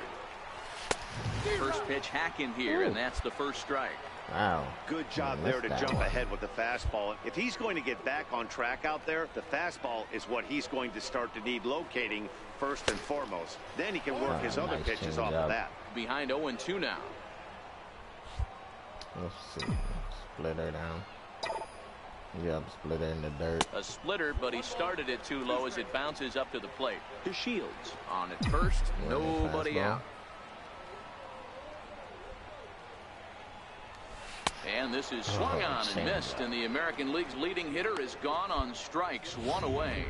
First pitch hack in here, and that's the first strike. Wow. Good job there to jump ahead with the fastball. If he's going to get back on track out there, the fastball is what he's going to start to need locating first and foremost. Then he can work his other pitches off of that. Behind 0-2 now. Let's see. Split her down. Yep, split her in the dirt. A splitter, but he started it too low as it bounces up to the plate. To Shields on at first. Nobody out. And And this is swung on and missed, and the American League's leading hitter is gone on strikes, 1 away.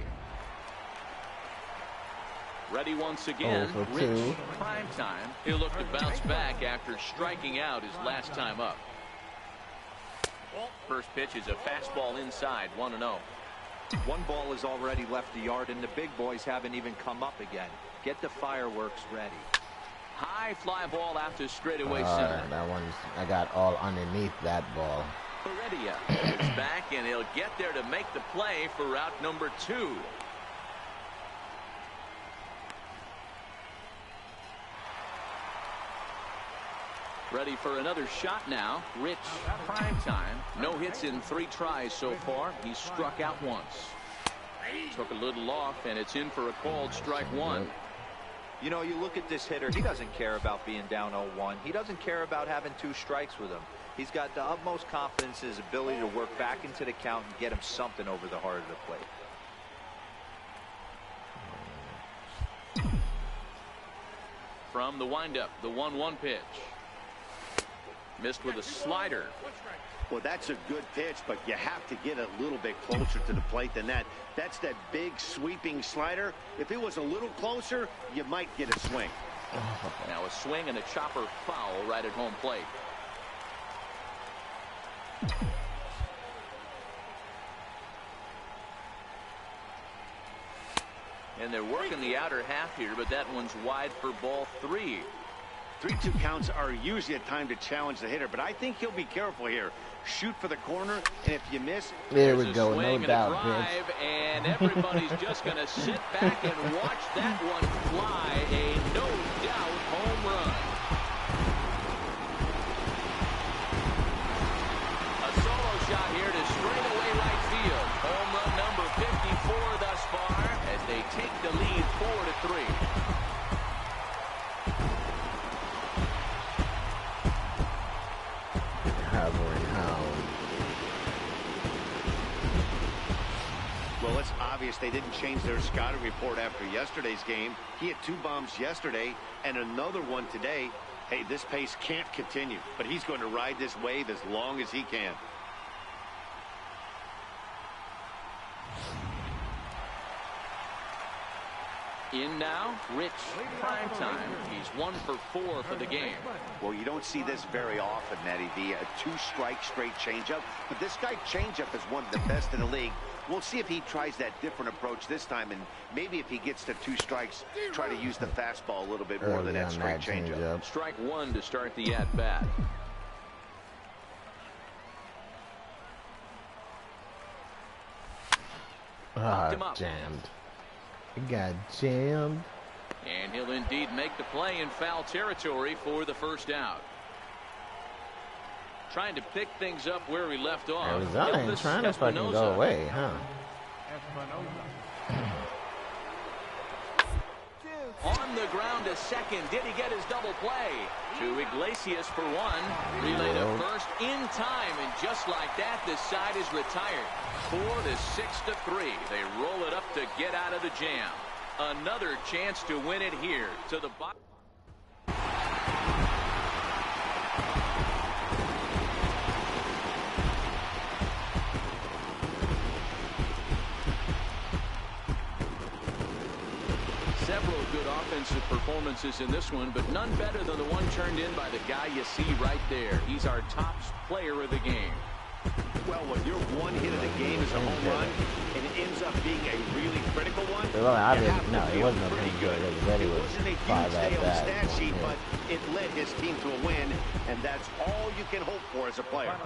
Ready once again, Rich Primetime. He'll look to bounce back after striking out his last time up. First pitch is a fastball inside, 1-0. One ball has already left the yard, and the big boys haven't even come up again. Get the fireworks ready. High fly ball out to straightaway center. That one's, I got all underneath that ball. Heredia is back, and he'll get there to make the play for route number 2. Ready for another shot now. Rich Primetime. No hits in 3 tries so far. He's struck out once. Took a little off, and it's in for a called strike 1. You know, you look at this hitter, he doesn't care about being down 0-1. He doesn't care about having 2 strikes with him. He's got the utmost confidence in his ability to work back into the count and get him something over the heart of the plate. From the windup, the 1-1 pitch. Missed with a slider. Well, that's a good pitch, but you have to get a little bit closer to the plate than that. That's that big sweeping slider. If it was a little closer, you might get a swing. Now a swing and a chopper foul right at home plate. And they're working the outer half here, but that one's wide for ball 3. 3-2 counts are usually a time to challenge the hitter, but I think he'll be careful here. Shoot for the corner, and if you miss, there we go, no doubt, drive, and everybody's just going to sit back and watch that one fly. A no-doubt home run. A solo shot here to straightaway right field. Home run number 54 thus far as they take the lead 4-3. Well, it's obvious they didn't change their scouting report after yesterday's game. He had 2 bombs yesterday and another one today. Hey, this pace can't continue, but he's going to ride this wave as long as he can. In now, Rich Primetime. He's 1 for 4 for the game. Well, you don't see this very often, Matty V. A 2-strike straight changeup. But this guy changeup is one of the best in the league. We'll see if he tries that different approach this time. And maybe if he gets to 2 strikes, try to use the fastball a little bit more than that straight changeup. Strike 1 to start the at-bat. Jammed. He got jammed. And he'll indeed make the play in foul territory for the first out. Trying to pick things up where we left off. Arizona ain't trying to fucking go away, huh? On the ground to second. Did he get his double play? To Iglesias for 1. Relay to first in time. And just like that, this side is retired. 4-6-3. They roll it up to get out of the jam. Another chance to win it here to the bottom. Several good offensive performances in this one, but none better than the one turned in by the guy you see right there. He's our top player of the game. Well, when your one hit of the game is a home run, and it ends up being a really critical one, well, no, it wasn't pretty good. It wasn't a huge day on the stat sheet, but it led his team to a win, and that's all you can hope for as a player.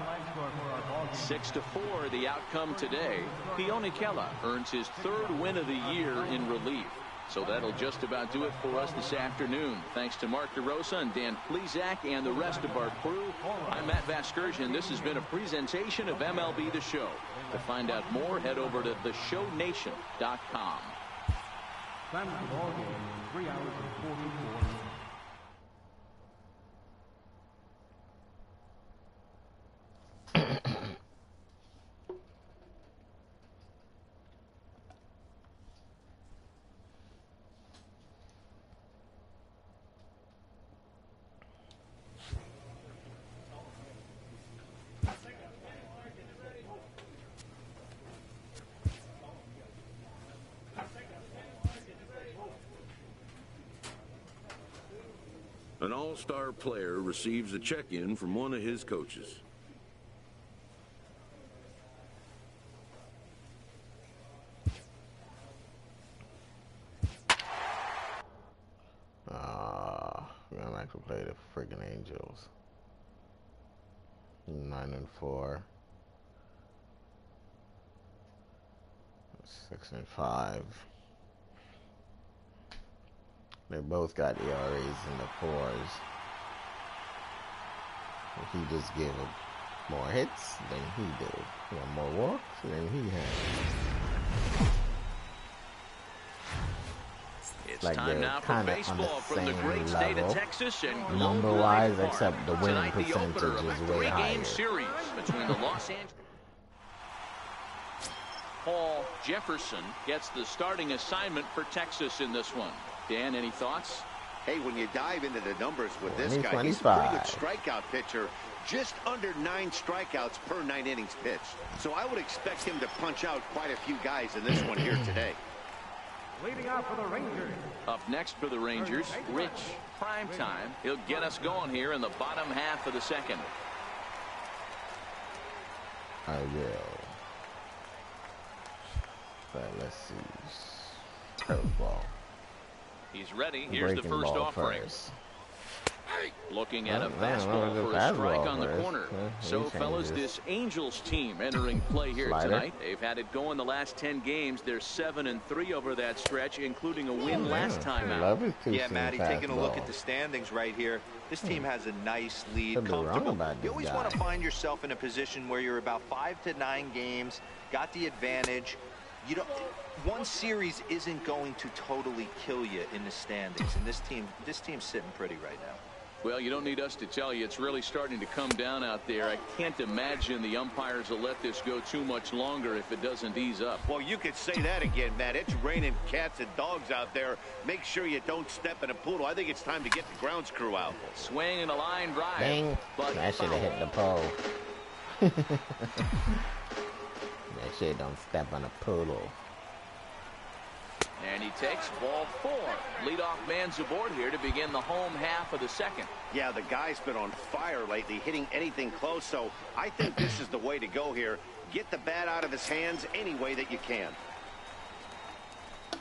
6-4, the outcome today. Keone Kela earns his 3rd win of the year in relief. So that'll just about do it for us this afternoon. Thanks to Mark DeRosa and Dan Plesac and the rest of our crew. I'm Matt Vasgersian. This has been a presentation of MLB The Show. To find out more, head over to theshownation.com. Time of the ball game, 3 hours and 44 minutes. An all-star player receives a check-in from one of his coaches. We're gonna actually play the freaking Angels. 9-4. 6-5. They both got ERAs in the 4s. He just gave up more hits than he did. He had more walks than he had. It's like time now for baseball from the great state of Texas and number-wise, except the winning tonight, percentage the opener is of a way higher. 3-game series between the Los Angeles. Paul Jefferson gets the starting assignment for Texas in this one. Dan, any thoughts? Hey, when you dive into the numbers with this guy, 25. he's a pretty good strikeout pitcher. Just under 9 strikeouts per 9 innings pitched. So I would expect him to punch out quite a few guys in this one here today. Leading out for the Rangers. Up next for the Rangers, Rich Primetime. He'll get us going here in the bottom half of the second. I will. But let's see. Curveball. He's ready. Here's the first offering. First. Looking at a fastball for a strike on the corner. So, fellas, this Angels team entering play here tonight. They've had it going the last 10 games. They're 7-3 over that stretch, including a win last time out. Yeah, Matty, taking a look at the standings right here. This team has a nice lead, comfortable. You always want to find yourself in a position where you're about 5 to 9 games, got the advantage. You don't. One series isn't going to totally kill you in the standings, and this team's sitting pretty right now. Well, you don't need us to tell you. It's really starting to come down out there. I can't imagine the umpires will let this go too much longer if it doesn't ease up. Well, you could say that again, Matt. It's raining cats and dogs out there. Make sure you don't step in a poodle. I think it's time to get the grounds crew out. Swing and a line drive. Dang. But I should have hit the pole. That shit don't step on a poodle. And he takes ball 4. Leadoff man's aboard here to begin the home half of the second. Yeah, the guy's been on fire lately, hitting anything close, so I think this is the way to go here. Get the bat out of his hands any way that you can.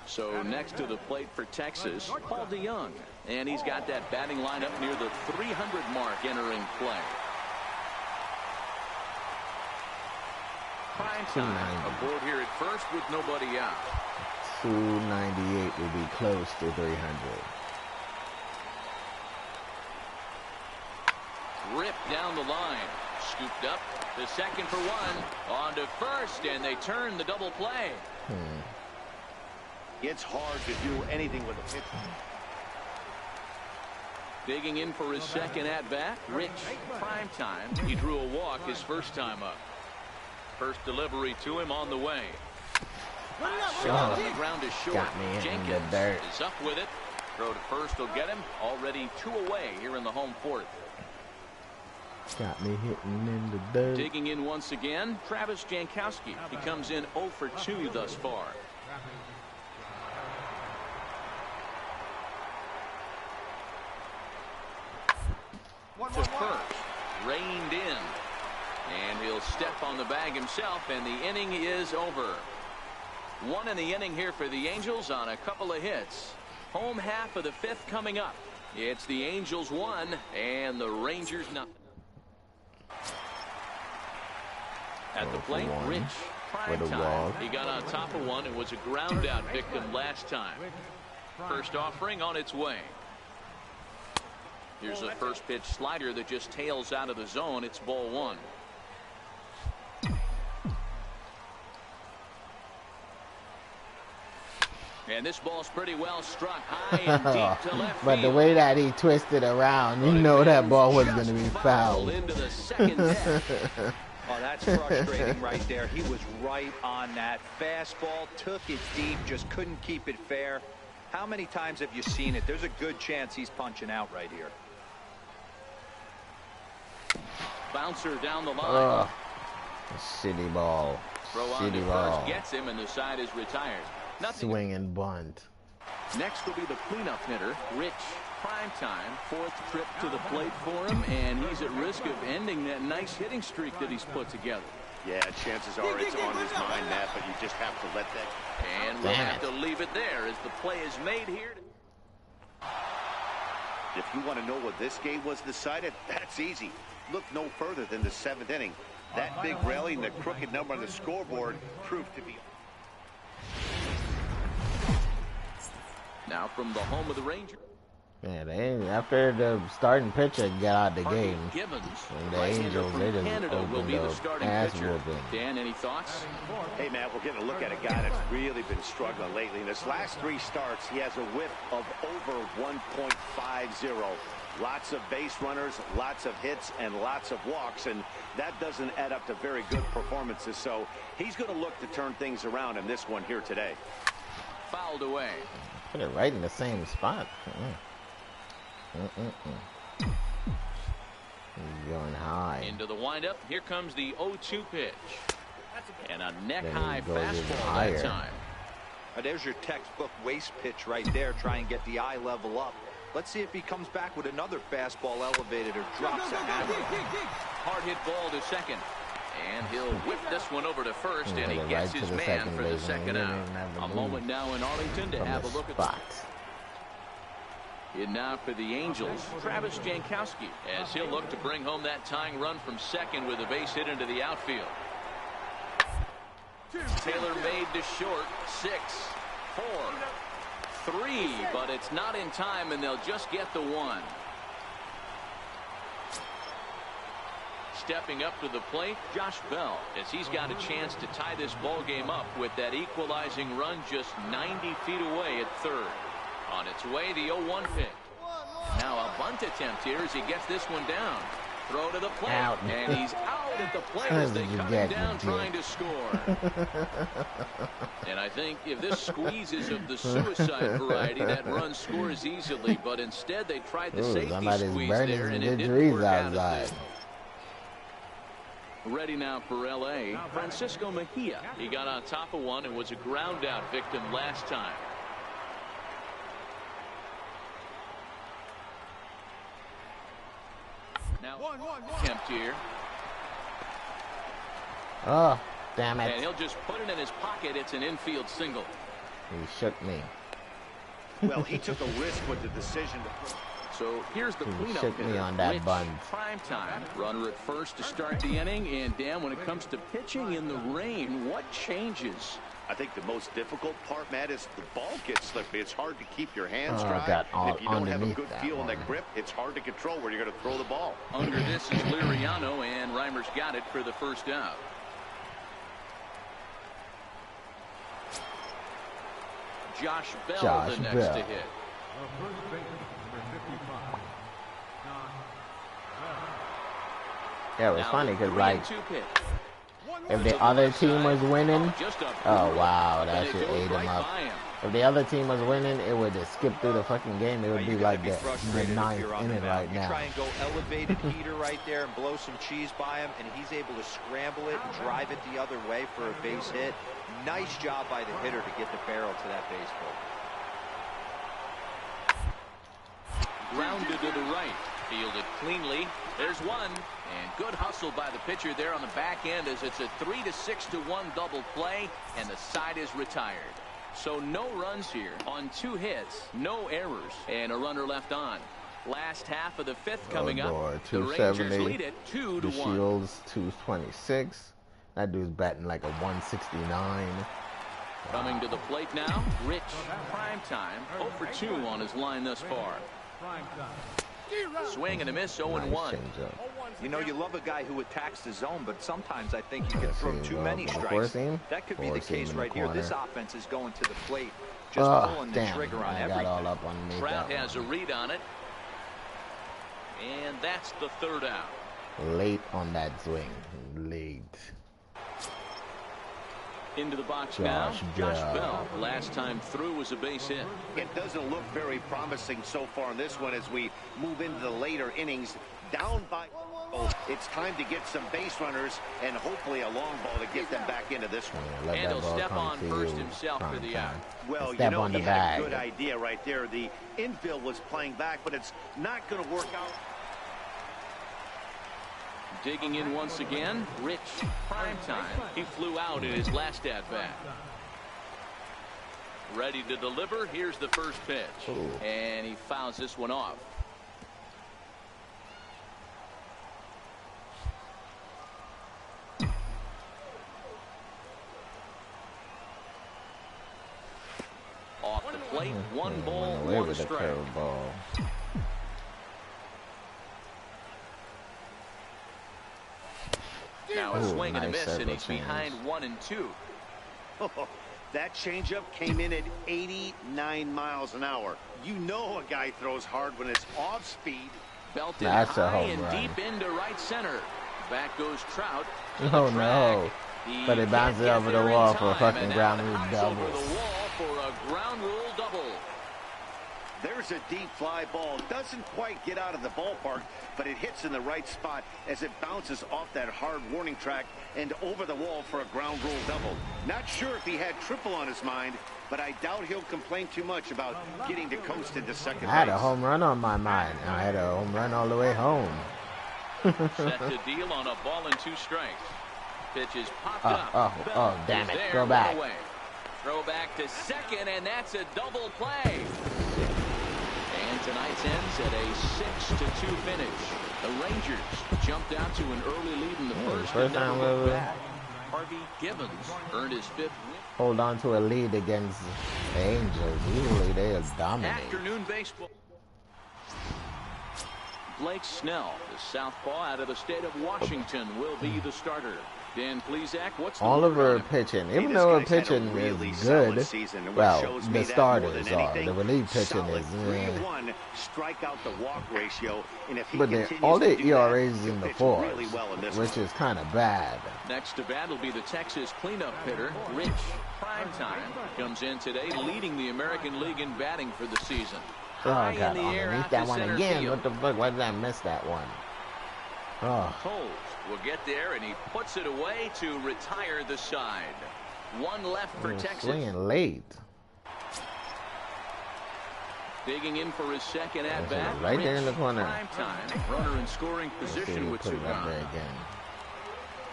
So next to the plate for Texas, Paul DeYoung. And he's got that batting lineup near the 300 mark entering play. Prime time aboard here at first with nobody out. 298 will be close to 300. Ripped down the line. Scooped up to second for 1. On to first, and they turn the double play. It's hard to do anything with a pitch. Digging in for his second at-bat, Rich Primetime. He drew a walk his first time up. First delivery to him on the way. Shot on the ground is short. Jenkins is up with it. Throw to first will get him. Already 2 away here in the home 4th. Got me hitting in the dirt. Digging in once again, Travis Jankowski. He comes in 0 for 2 thus far. To first, reined in. And he'll step on the bag himself, and the inning is over. 1 in the inning here for the Angels on a couple of hits. Home half of the 5th coming up. It's the Angels 1 and the Rangers nothing. At the plate, Rich Primetime. He got on top of one and was a ground out victim last time. First offering on its way. Here's a first pitch slider that just tails out of the zone. It's ball 1. And this ball's pretty well struck high and deep to left but the way that he twisted around, you know that ball was going to be fouled. Into the second deck. Oh, that's frustrating right there. He was right on that. Fastball, took it deep, just couldn't keep it fair. How many times have you seen it? There's a good chance he's punching out right here. Bouncer down the line. Shitty ball. Throw on to first gets him, and the side is retired. Nothing. Swing and bunt. Next will be the cleanup hitter, Rich Primetime, fourth trip to the plate for him, and he's at risk of ending that nice hitting streak that he's put together. Yeah, chances are it's on his mind, Matt, but you just have to let that. And we'll have to leave it there as the play is made here. If you want to know what this game was decided, that's easy. Look no further than the 7th inning. That big rally and the crooked number on the scoreboard proved to be. Now from the home of the Rangers. Yeah, after the starting pitcher got out the game, Gibbons, and the Angels, they just opened the ass whooping. Dan, any thoughts? Hey, Matt, we're getting a look at a guy that's really been struggling lately. In his last 3 starts, he has a whip of over 1.50. Lots of base runners, lots of hits, and lots of walks, and that doesn't add up to very good performances. So he's going to look to turn things around in this one here today. Fouled away. Put it right in the same spot. Going high. Into the windup. Here comes the 0-2 pitch. And a neck-high fastball that time. There's your textbook waste pitch right there. Try and get the eye level up. Let's see if he comes back with another fastball elevated or drops a hammer. Hard hit ball to second. And he'll whip this one over to first, and he gets his man for the second out. A moment now in Arlington to have a look at spot. And now for the Angels, Travis Jankowski, as he'll look to bring home that tying run from second with a base hit into the outfield. Taylor made to short, 6, 4, 3, but it's not in time, and they'll just get the 1. Stepping up to the plate, Josh Bell, as he's got a chance to tie this ball game up with that equalizing run just 90 feet away at third. On its way, the 0-1 pitch. Now a bunt attempt here as he gets this one down. Throw to the plate, and he's out at the plate as they cut him down trying to score. And I think if this squeeze is of the suicide variety, that run scores easily, but instead they tried the safety squeeze there, and it didn't work out. Ready now for L.A., Francisco Mejia. He got on top of one and was a ground out victim last time. Now, attempt here. Oh, damn it. And he'll just put it in his pocket. It's an infield single. He shook me. Well, he took a risk with the decision to... So here's the cleanup shook me on that bunt. Prime time. Runner at first to start the inning. And, Dan, when it comes to pitching in the rain, what changes? I think the most difficult part, Matt, is the ball gets slippery. It's hard to keep your hands dry. If you don't have a good feel in that grip, it's hard to control where you're going to throw the ball. Under this is Liriano, and Reimer's got it for the first out. Josh Bell, the next to hit. Yeah, it was funny because, like, if the other team was winning, oh wow, that shit ate him up. If the other team was winning, it would just skip through the fucking game. It would be like the 9th inning right now. You try and go elevated heater right there and blow some cheese by him, and he's able to scramble it and drive it the other way for a base hit. Nice job by the hitter to get the barrel to that baseball. Grounded to the right. Fielded cleanly. There's one. And good hustle by the pitcher there on the back end as it's a 3-6-1 double play, and the side is retired. So no runs here on 2 hits, no errors, and a runner left on. Last half of the 5th coming up. The Rangers lead it 2-1. The Shields 226. That dude's batting like a 169. Coming to the plate now, Rich. Prime time. 0 for 2 on his line thus far. Swing and a miss, 0-1. You know, you love a guy who attacks the zone, but sometimes I think you can throw too many strikes. That could be the case right here. This offense is going to the plate, just pulling the trigger on everything. Trout has a read on it. And that's the 3rd out. Late on that swing. Late. Into the box now, Josh Bell. Last time through was a base hit. It doesn't look very promising so far in this one as we move into the later innings. down by. Oh, it's time to get some base runners and hopefully a long ball to get them back into this one. Yeah, let And that he'll ball step come on to first you. himself for the out. Well, Step you know, on the he had bag. a good idea right there. The infield was playing back, but it's not going to work out. Digging in once again, Rich Primetime. He flew out in his last at-bat. Ready to deliver. Here's the first pitch. Ooh. And he fouls this one off. Off the plate, one ball, one strike. Curveball. Now a swing and a nice miss, and he's circle behind change. 1-2. That changeup came in at 89 miles an hour. You know a guy throws hard when it's off speed. Belted That's a high home and run. deep into right center. Back goes Trout. Oh no! But it bounces over the wall for a fucking ground rule double. Over the wall for a ground rule double. There's a deep fly ball. Doesn't quite get out of the ballpark, but it hits in the right spot as it bounces off that hard warning track and over the wall for a ground rule double. Not sure if he had triple on his mind, but I doubt he'll complain too much about getting to coast into second I had base. a home run on my mind. I had a home run all the way home. Set to deal on a ball and 2 strikes. Pitch is popped up. Oh, damn Is it. there, Go one back. away. Throw back to second, and that's a double play. And tonight's ends at a 6-2 finish. The Rangers jumped out to an early lead in the first. First time ever. Harvey Gibbons earned his 5th win. Hold on to a lead against the Angels. Usually they are dominating. Afternoon baseball. Blake Snell, the southpaw out of the state of Washington, will be the starter. Dan Plesac, what's the Oliver pitching, even though her pitching really is good, season, and what well, shows me the that starters more than are. anything, The relief pitching solid is, 3-1 strikeout to walk ratio, and if he but continues all to their do that, ERAs is he'll in the pitch fours, really well in this which one. is kind of bad. Next to bat will be the Texas cleanup hitter, Rich Primetime. Comes in today leading the American League in batting for the season. Oh, High I got in the air underneath out that to one center again. field. What the fuck? Why did I miss that one? Oh. Coles will get there, and he puts it away to retire the side. One left for Texas. Swinging late. Digging in for his second at bat. Right there in the corner. Primetime. Runner in scoring position with Put 2 it up there gone. again.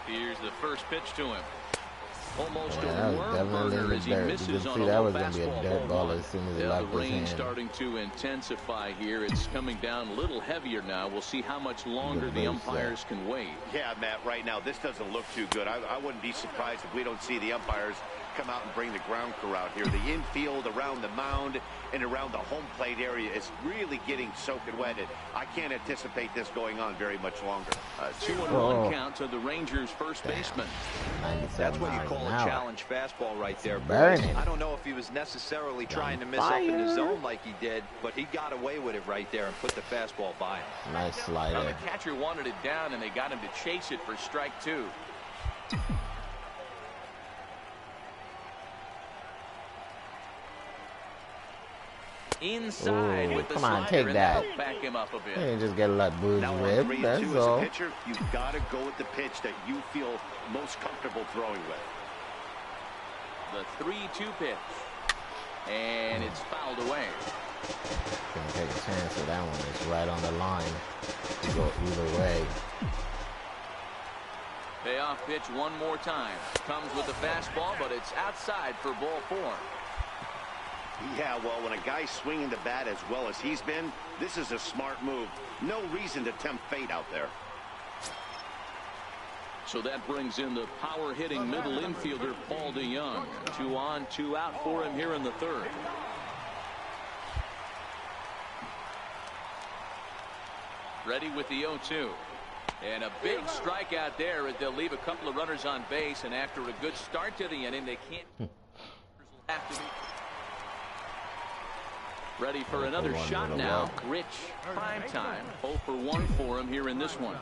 Here's the first pitch to him. Almost Yeah, a that was worm definitely burner in as the he dirt. You misses can on see a that low was going to be a fastball dirt ball one. as soon as it Yeah, left the his rain hand. starting to intensify here. It's coming down a little heavier now. We'll see how much longer the umpires can wait. Yeah, Matt, right now, this doesn't look too good. I wouldn't be surprised if we don't see the umpires come out and bring the ground crew out here. The infield around the mound and around the home plate area is really getting soaking wet. I can't anticipate this going on very much longer. 2-1 count to the Rangers' first baseman. That's what you call a challenge fastball right there. Burning. I don't know if he was necessarily trying to miss up in the zone like he did, but he got away with it right there and put the fastball by him. Nice Now the slider. catcher wanted it down, and they got him to chase it for strike 2. Inside Ooh, with the come on, slider, take and that. that'll back him up a bit. You just get a lot bruised Now on rib. 3-2 That's as all. a pitcher, you've got to go with the pitch that you feel most comfortable throwing with. The 3-2 pitch. And it's fouled away. Can't take a chance with that one. It's right on the line. You go either way. Payoff pitch one more time. Comes with the fastball, but it's outside for ball 4. Yeah, well, when a guy's swinging the bat as well as he's been, this is a smart move. No reason to tempt fate out there. So that brings in the power-hitting middle infielder, Paul DeYoung. 2 on, 2 out for him here in the 3rd. Ready with the 0-2. And a big strikeout there as they'll leave a couple of runners on base. And after a good start to the inning, they can't. Have to be ready for another shot now. Rich Primetime. 0 for 1 for him here in this one.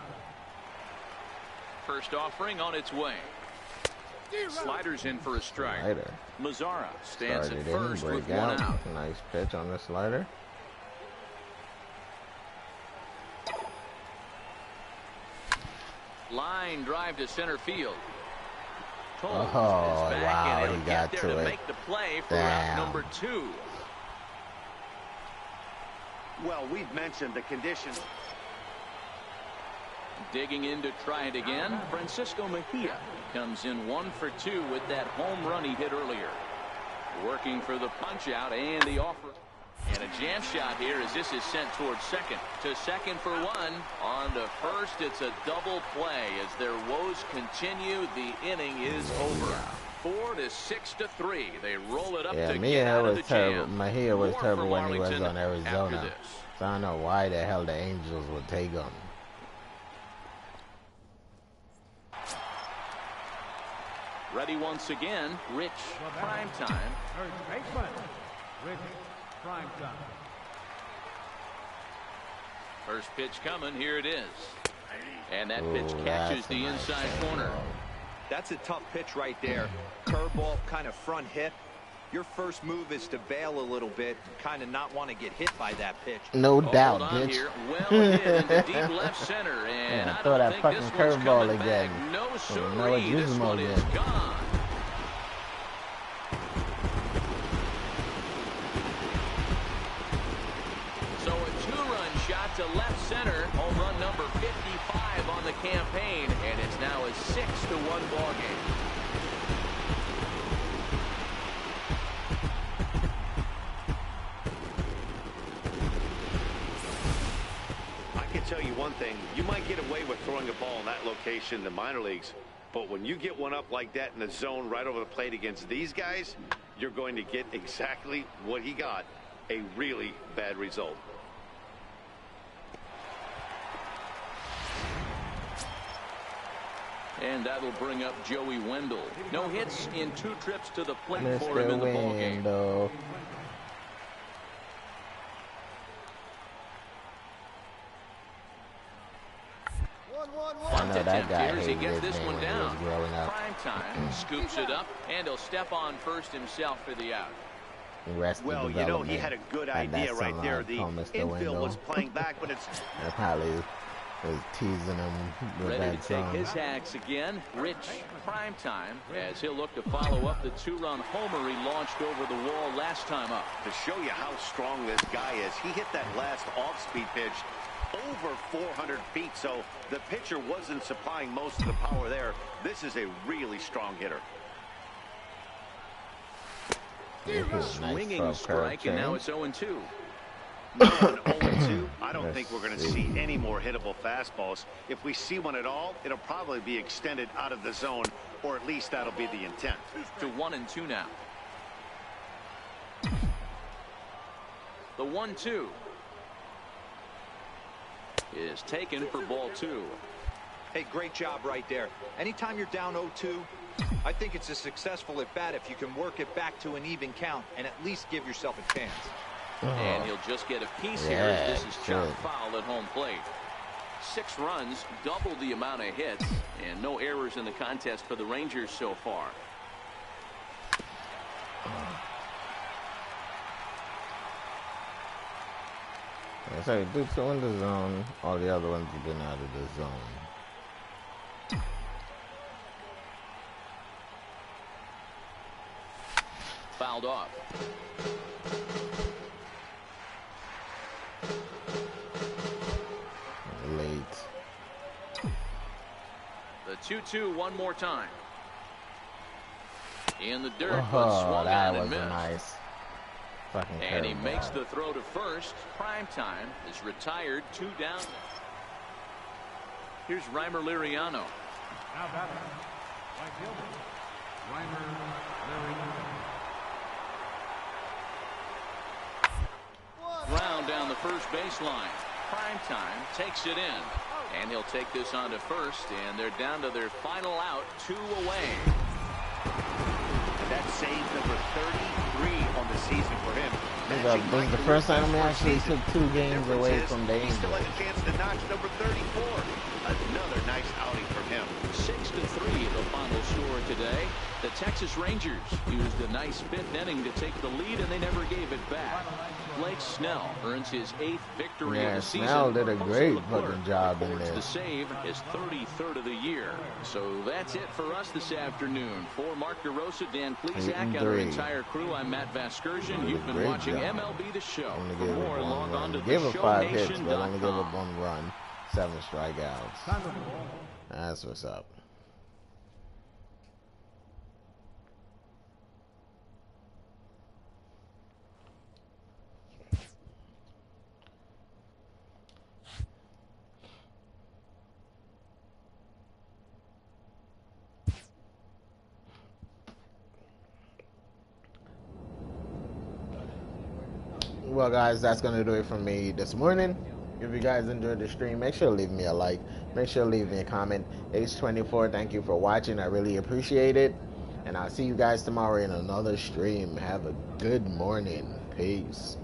First offering on its way. Sliders in for a strike. Slider. Mazzara stands Started at first in, with break 1 out. out. Nice pitch on the slider. Line drive to center field. Oh, wow, he got to it. Make the play for out number 2. Well, we've mentioned the conditions. Digging in to try it again, Francisco Mejia comes in 1 for 2 with that home run he hit earlier. Working for the punch out and the offer. And a jam shot here as this is sent towards second. To second for 1. On to first, it's a double play as their woes continue. The inning is over. 4-6-3. They roll it up to get out of the jam. Mejia was terrible when he was on Arizona. So I don't know why the hell the Angels would take him. Ready once again, Rich Primetime. Third baseman, Rich Primetime. First pitch coming, here it is. And that pitch catches the inside corner. That's a tough pitch right there. Curveball, kind of front hit. Your first move is to bail a little bit, kind of not want to get hit by that pitch. No doubt, bitch. Here. Well hit into deep left center, and I throw don't that think fucking this curveball one's again. Back. No, No, this one is gone. So a 2-run shot to left center. Home run number 55 on the campaign, and it's now a 6-1 ball game. Tell you one thing, you might get away with throwing a ball in that location in the minor leagues, but when you get one up like that in the zone right over the plate against these guys, you're going to get exactly what he got, a really bad result. And that'll bring up Joey Wendell. No hits in 2 trips to the plate for him in the ball game. I know that guy he gets this when one he down. was growing up. Primetime scoops it up, and he'll step on first himself for the out. Well, you know, he had a good idea right there. The infield was playing back, but it's probably was teasing him with ready that to take song. his hacks again. Rich Primetime as he'll look to follow up the 2-run homer he launched over the wall last time up. To show you how strong this guy is, he hit that last off-speed pitch over 400 feet, so the pitcher wasn't supplying most of the power there. This is a really strong hitter. Swinging strike, and now it's 0-2. Now an 0-2. I don't think we're going to see any more hittable fastballs. If we see one at all, it'll probably be extended out of the zone, or at least that'll be the intent. To 1-2 now. The 1-2 is taken for ball 2. Hey, great job right there. Anytime you're down 0-2, I think it's a successful at bat if you can work it back to an even count and at least give yourself a chance. And he'll just get a piece here as this is chopped foul at home plate. 6 runs, double the amount of hits, and no errors in the contest for the Rangers so far. So Duke's in the zone. All the other ones have been out of the zone. Fouled off. Late. The 2-2 one more time. In the dirt, but Oh, swung that on and was missed. nice. Fucking And he curveball. makes the throw to first. Primetime is retired, 2 down. Here's Reimer Liriano. Now batting, right fielder, Reimer Liriano. Ground down the first baseline. Primetime takes it in. And he'll take this on to first, and they're down to their final out, 2 away. And that's save number 33 on the season for him. This is the first time we actually took 2 games away from the He still Angels. has a chance to notch number 34. Another nice outing from him. 6-3 the final score today. The Texas Rangers used a nice 5th inning to take the lead, and they never gave it back. Blake Snell earns his 8th victory of the season. Snell did a great fucking job in there. The save is 33rd of the year. So that's it for us this afternoon. For Mark DeRosa, Dan Plesac, and our entire crew, I'm Matt Vasgersian. You've been watching MLB The Show. For more, log on to Give him 5 hits, but only give theshowNation.com. up 1 run, 7 strikeouts. That's what's up. Well, guys, that's going to do it for me this morning. If you guys enjoyed the stream, make sure to leave me a like. Make sure to leave me a comment. H24, thank you for watching. I really appreciate it. And I'll see you guys tomorrow in another stream. Have a good morning. Peace.